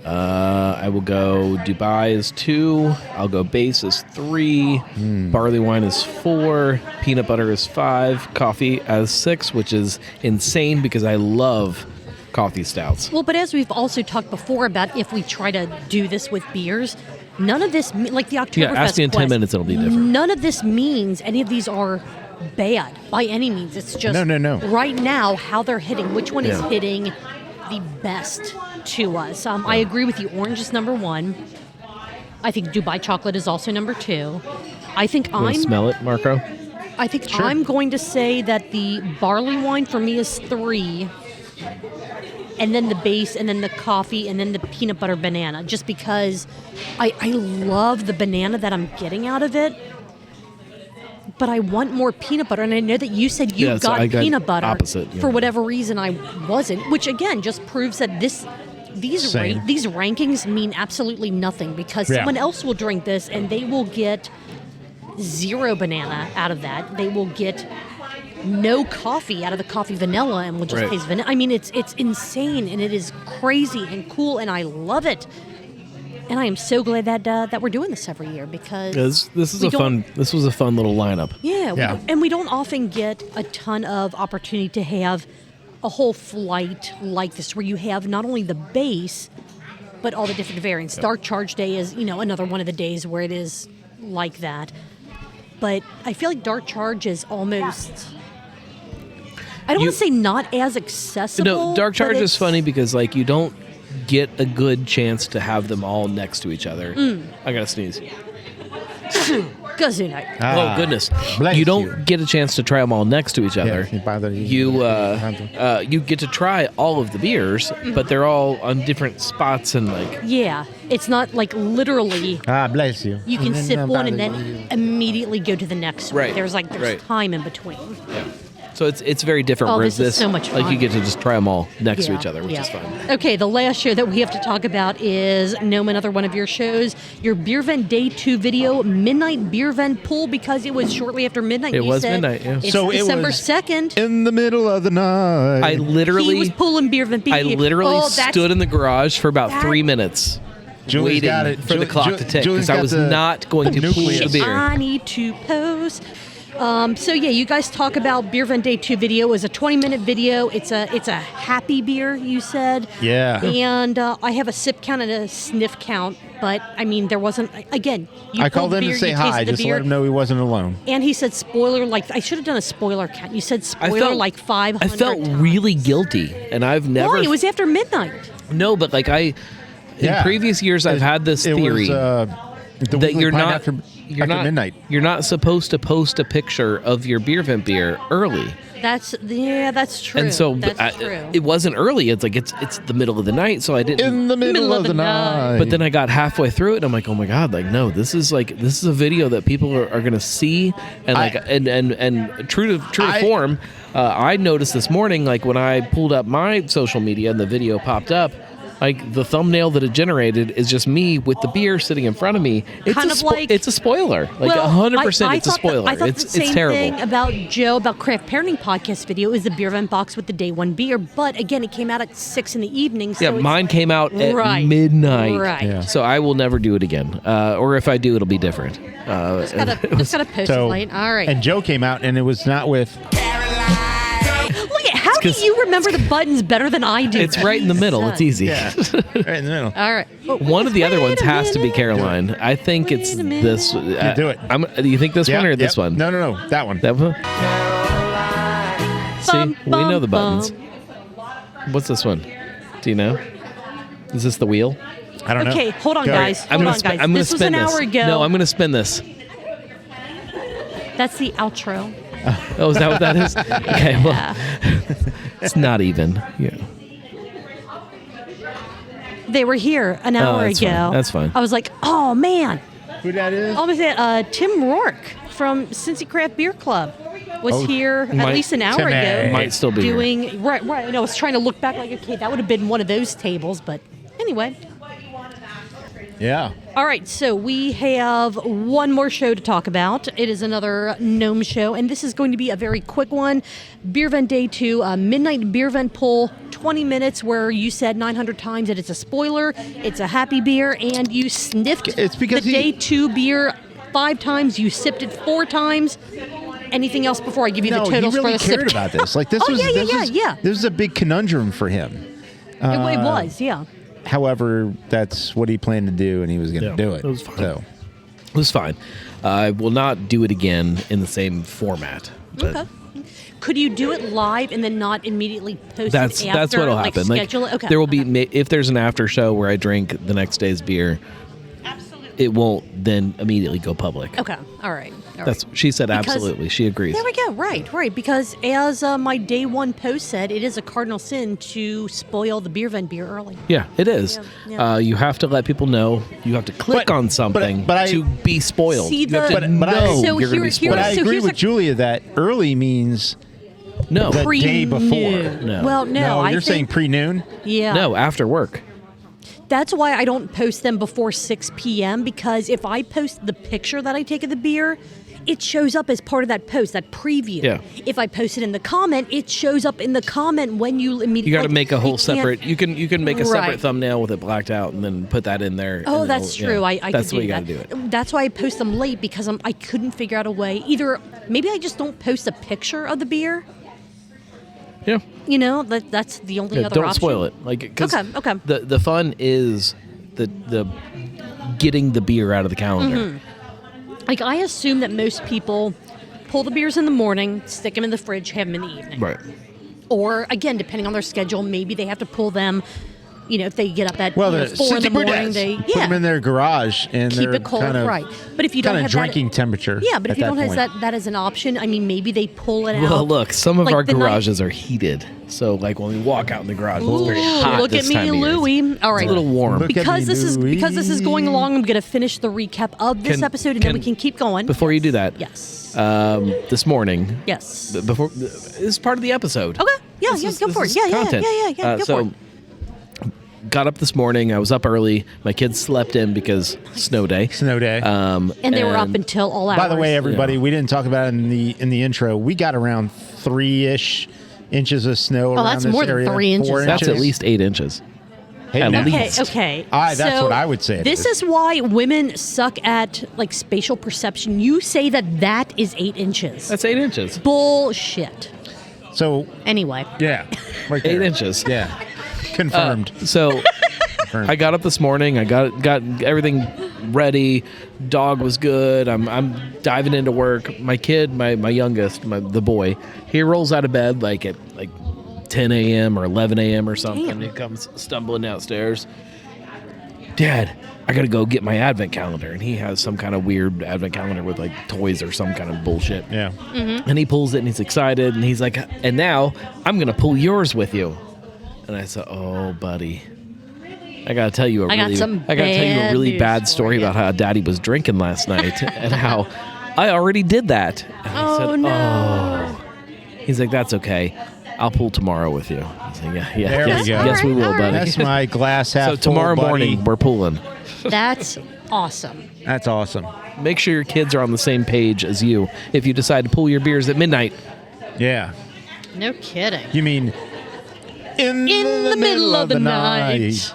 I will go Dubai as 2. I'll go base as 3. Barley wine is 4. Peanut butter is 5. Coffee as 6, which is insane because I love coffee stouts. Well, but as we've also talked before about if we try to do this with beers, none of this, like the Oktoberfest ask me in 10 minutes, it'll be different. None of this means any of these are bad by any means. It's just no. Right now how they're hitting, which one is hitting the best to us. I agree with you. Orange is number 1. I think Dubai chocolate is also number 2. I think You want to smell it, Marco? I think I'm going to say that the barley wine for me is 3. And then the base, and then the coffee, and then the peanut butter banana, just because I love the banana that I'm getting out of it, but I want more peanut butter. And I know that you said you got peanut butter. Opposite, For whatever reason, I wasn't, which again just proves that these rankings mean absolutely nothing, because someone else will drink this and they will get 0 banana out of that. They will get no coffee out of the coffee vanilla and will just taste vanilla. I mean, it's insane, and it is crazy and cool, and I love it. And I am so glad that we're doing this every year, because this was a fun little lineup. Yeah. And we don't often get a ton of opportunity to have a whole flight like this, where you have not only the base, but all the different variants. Dark Charge Day is, another one of the days where it is like that. But I feel like Dark Charge is almost, I don't want to say not as accessible. No, Dark Charge is funny because you don't get a good chance to have them all next to each other. I gotta sneeze. Kazunite. Oh goodness! You don't get a chance to try them all next to each other. You get to try all of the beers, but they're all on different spots and it's not literally. Bless you. You can sip one and then immediately go to the next one. Right. There's time in between. Yeah. So it's very different. Whereas this is so much fun. You get to just try them all next to each other, which is fun. Okay, the last show that we have to talk about is Gnome, another one of your shows, your Beervent Day 2 video, Midnight Beervent Pool, because it was shortly after midnight. It was midnight, yeah. It's December 2nd. In the middle of the night. He was pulling Beervent beer. I literally stood in the garage for about 3 minutes. Julie's waiting for the clock to tick, because I was not going to pull the beer. I need to post. You guys talk about Beervent Day 2 video. It was a 20-minute video. It's a happy beer, you said. Yeah. And I have a sip count and a sniff count, but I mean, there wasn't, again, I called in to say hi, just to let him know he wasn't alone. And he said spoiler, I should have done a spoiler count. You said spoiler 500 I felt times. really guilty, and I've never... Why? It was after midnight. No, but in previous years, I've had this theory that you're not... After midnight. You're not supposed to post a picture of your Beervent beer early. That's true. And so that's true. It wasn't early. It's it's the middle of the night, so I didn't. In the middle of the night. But then I got halfway through it, and I'm like, oh my god, no, this is a video that people are going to see, and and true to form. I noticed this morning, when I pulled up my social media and the video popped up. The thumbnail that it generated is just me with the beer sitting in front of me. It's a spoiler. 100% it's a spoiler. I thought it's the same terrible. thing about Craft Parenting podcast video is the Beervent box with the day 1 beer. But again, it came out at 6 in the evening. So mine came out at midnight. Right. Yeah. So I will never do it again. Or if I do, it'll be different. Just got a post light. All right. And Joe came out, and it was not with... How do you remember the buttons better than I do? It's right in the middle. It's easy. Yeah, right in the middle. All right. One of the other ones has to be CAROLIINE. I think it's this. Do it. Do you think this one or this one? No. That one. That one? bum, we know the bum, buttons. What's this one? Do you know? Is this the wheel? I don't know. Okay, hold on, Go. guys. Hold on, guys. I'm gonna This was spin an this. hour ago. No, I'm going to spin this. That's the outro. Oh, is that what that is? Okay, well, it's not even. Yeah. They were here an hour that's ago. fine. That's fine. I was like, oh man. Who that is? I was at Tim Rourke from Cincy Craft Beer Club was here at might- least an hour Tim ago. might still be here. doing right. I know. I was trying to look back like, okay, that would have been one of those tables, but anyway. Yeah. All right, so we have one more show to talk about. It is another Gnome show, and this is going to be a very quick one. Beervent Day 2, midnight Beervent pull, 20 minutes where you said 900 times that it's a spoiler, it's a happy beer, and you sniffed It's because the Day 2 beer 5 times, you sipped it 4 times. Anything else before I give you No, the totals he really for the cared sip? about this. Like this Oh, was yeah. This was a big conundrum for him. It was, yeah. However, that's what he planned to do, and he was going to Yeah, do it. it was fine. So, It was fine. I will not do it again in the same format. But Okay. Could you do it live and then not immediately post That's it after? that's what'll like, happen. Schedule it? Okay. There will okay. be if there's an after show where I drink the next day's beer, it won't then immediately go public. Okay. All right. That's she said Because- absolutely. She agrees. There we go. Right. Because as my day 1 post said, it is a cardinal sin to spoil the Beervent beer early. Yeah, it is. Yeah. You have to let people know. You have to click But- on something but I- to be spoiled. See you have the- to But I- know So you're going to be here- but I so agree here's with a- Julia that early means no, the day Pre-noon. before. No. Well, no. I you're saying think, pre-noon? yeah. no, after work. That's why I don't post them before 6 p.m. because if I post the picture that I take of the beer, it shows up as part of that post, that preview. Yeah. If I post it in the comment, it shows up in the comment when you immediately. You got to make a whole it can't- separate. You can make a separate Right. thumbnail with it blacked out and then put that in there. Oh, and that's it'll- true. yeah. I that's could the way do you that. got to do it. That's why I post them late because I couldn't figure out a way. Either maybe I just don't post a picture of the beer. Yeah. You know, that's the only Yeah, other don't option. spoil it. Like, 'cause Okay. The fun is the getting the beer out of the calendar. Mm-hmm. Like I assume that most people pull the beers in the morning, stick them in the fridge, have them in the evening. Right. Or again, depending on their schedule, maybe they have to pull them. You know, if they get up at Well, 4 in the the Cincy Brew morning, Dads they put them in their garage and keep they're it cold, kind of, right? But if you don't kind have of drinking that, temperature. yeah. But if at you don't point. have that as an option, I mean, maybe they pull it out. Well, look, some of like our the night- garages are heated, so like when we walk out in the garage, it's very Ooh, hot. look this at me, time of year. Louie. All right, It's a little warm. Look at because me, because this is going Louie. along. I'm going to finish the recap of this Can- episode, and then we can- can keep going. Before you do that, Yes. this morning, Yes. before this is part of the episode. Okay. Yeah. This Yeah. is- Go this for is it. Yeah. content. Yeah. Go so, for it. got up this morning. I was up early. My kids slept in because snow day. Snow day. And they were up until all hours. By the way, everybody, Yeah. we didn't talk about it in the intro. We got around 3-ish inches of snow around that's this more than area. 3 inches. 4 That's inches. at least 8 inches. Hey, at now. least. Okay. That's So what I would say it This is. is why women suck at like spatial perception. You say that is 8 inches. That's 8 inches. Bullshit. So, Anyway. yeah. Right 8 there. inches. Yeah. Confirmed. So I got up this morning. I got everything ready. Dog was good. I'm diving into work. My kid, my youngest, the boy, he rolls out of bed like at 10 a.m. or 11 a.m. or something. Damn. He comes stumbling downstairs. Dad, I got to go get my advent calendar. And he has some kind of weird advent calendar with like toys or some kind of bullshit. Yeah. Mm-hmm. And he pulls it and he's excited. And he's like, and now I'm going to pull yours with you. And I said, oh, buddy. I gotta tell you a bad really news bad for story you. about how Daddy was drinking last night and how I already did that. And I Oh, said, no. oh. He's like, that's okay. I'll pull tomorrow with you. I was like, yeah, There yes, we go. yes, we will, All right. buddy. That's my glass half So tomorrow full, buddy. morning we're pulling. That's awesome. That's awesome. Make sure your kids are on the same page as you if you decide to pull your beers at midnight. Yeah. No kidding. You mean in the middle of the night.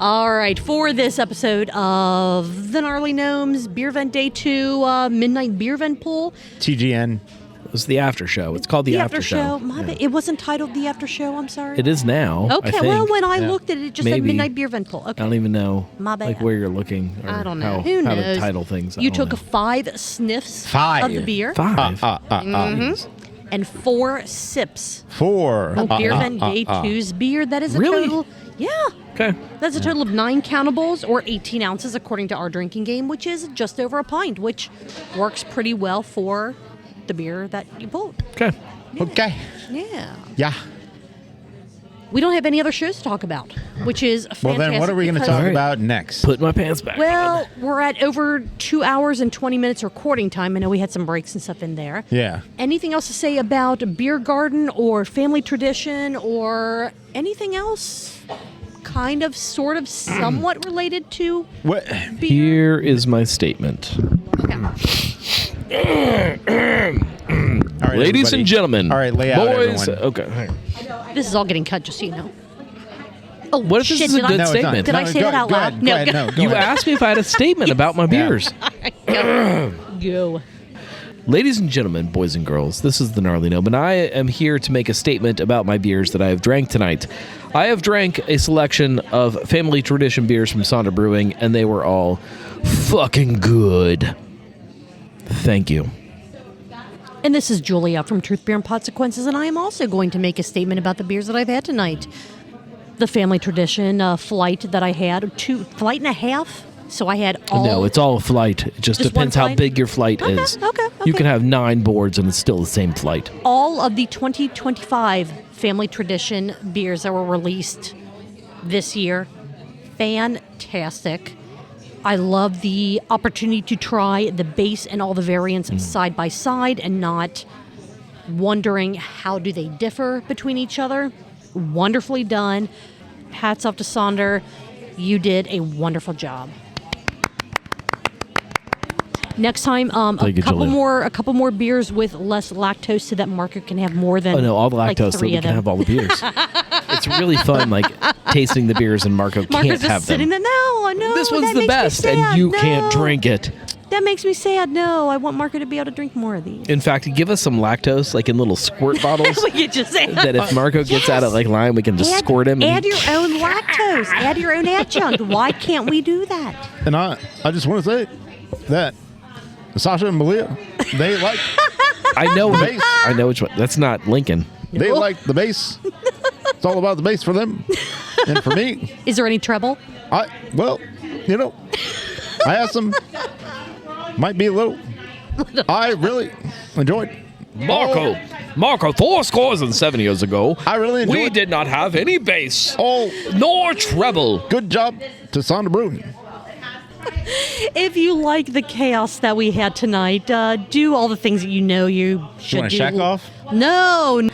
All right, for this episode of the Gnarly Gnomes Beervent Day 2 Midnight Beervent Pool. TGN. It was the after show. It's called the after show. My Yeah. bad. It wasn't titled the after show. I'm sorry. It is now. Okay, I think. well, when I Yeah. looked at it, it just said Maybe. Midnight Beervent Pool. Okay. I don't even know My bad. like where you're looking or I don't know. how, Who how knows? to title things. I You don't took know. 5 sniffs 5. of the beer. 5. Mm-hmm. and 4 sips. 4. Of Beervent Day 2's beer. That is a total. Yeah. Okay. That's a total of 9 countables or 18 ounces according to our drinking game, which is just over a pint, which works pretty well for the beer that you pulled. Okay. Yeah. Okay. Yeah. Yeah. We don't have any other shows to talk about, which is fantastic. Well, then what are we going to talk about next? Put my pants back. Well, we're at over 2 hours and 20 minutes recording time. I know we had some breaks and stuff in there. Yeah. Anything else to say about Beer Garden or Family Tradition or anything else kind of, sort of, somewhat related to What? beer? Here is my statement. All right, Ladies everybody. and gentlemen. All right, lay out, boys. everyone. Okay. This is all getting cut, just so you know. Oh, What if this shit, is a did I- good No, it's not. statement? Did I say that out loud? Go ahead. No, go You ahead. asked me if I had a statement about my beers. Go. Ladies and gentlemen, boys and girls, this is the Gnarly Gnome, and I am here to make a statement about my beers that I have drank tonight. I have drank a selection of Family Tradition beers from Sonder Brewing, and they were all fucking good. Thank you. And this is Julia from Truth, Beer, and Consequences, and I am also going to make a statement about the beers that I've had tonight. The Family Tradition flight that I had, flight and a half. So I had all. No, it's all a flight. It just Just depends one how flight? big your flight Okay, is. okay. You can have 9 boards, and it's still the same flight. all of the 2025 Family Tradition beers that were released this year. Fantastic. I love the opportunity to try the base and all the variants side by side and not wondering how do they differ between each other. Wonderfully done. Hats off to Sonder. You did a wonderful job. Next time, Thank you, Julia. a couple more beers with less lactose, so that Marco can have more than. Oh no, all the like lactose, so 3 we of can them. have all the beers. It's really fun, like tasting the beers, and Marco Marco's can't just have sitting them. there. No, This one's that the makes me best, and sad. you No. can't drink it. That makes me sad. No, I want Marco to be able to drink more of these. In fact, give us some lactose, like in little squirt bottles. We could just say That if Marco gets out of like line, we can just squirt him. Add your own lactose. Add your own adjunct. Why can't we do that? And I just want to say that Sasha and Malia, they like I know. Base. I know which one. That's not Lincoln. they No. like the bass. It's all about the bass for them, and for me, Is there any treble? I asked them. Might be a little. I really enjoyed. Marco, 4 scores and 7 years ago, I really enjoyed. we did not have any bass Oh, nor treble. good job to Sonder Brewing. If you like the chaos that we had tonight, do all the things that you know you should wanna do. shack off? No.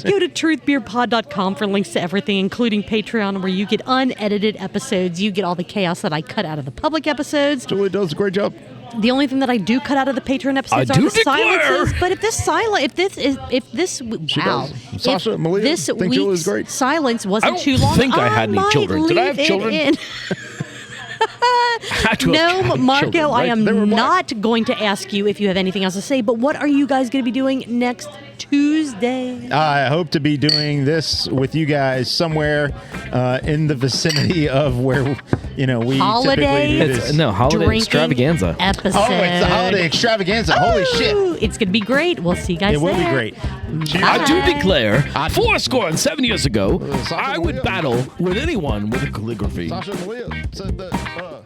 Go to truthbeerpod.com for links to everything, including Patreon, where you get unedited episodes. You get all the chaos that I cut out of the public episodes. Julie does a great job. The only thing that I do cut out of the Patreon episodes I are do the declare. silences. But if this wow, does. Sasha and Malia this think Julie's week's great. silence I wasn't don't too long, think I had any might children. Did I have leave it children? in. Had to have No, had Marco, children, I right? They were am black. not going to ask you if you have anything else to say, but what are you guys going to be doing next Tuesday? I hope to be doing this with you guys somewhere in the vicinity of where we Holiday? typically do this. No, holiday Drinking extravaganza. episode. Oh, it's the holiday extravaganza! Holy shit! Ooh, it's going to be great. We'll see you guys It will be there. great. Cheers. I do Bye. declare, 4 score and 7 years ago, Sasha I would Malia. battle with anyone with a calligraphy. Sasha and Malia said that.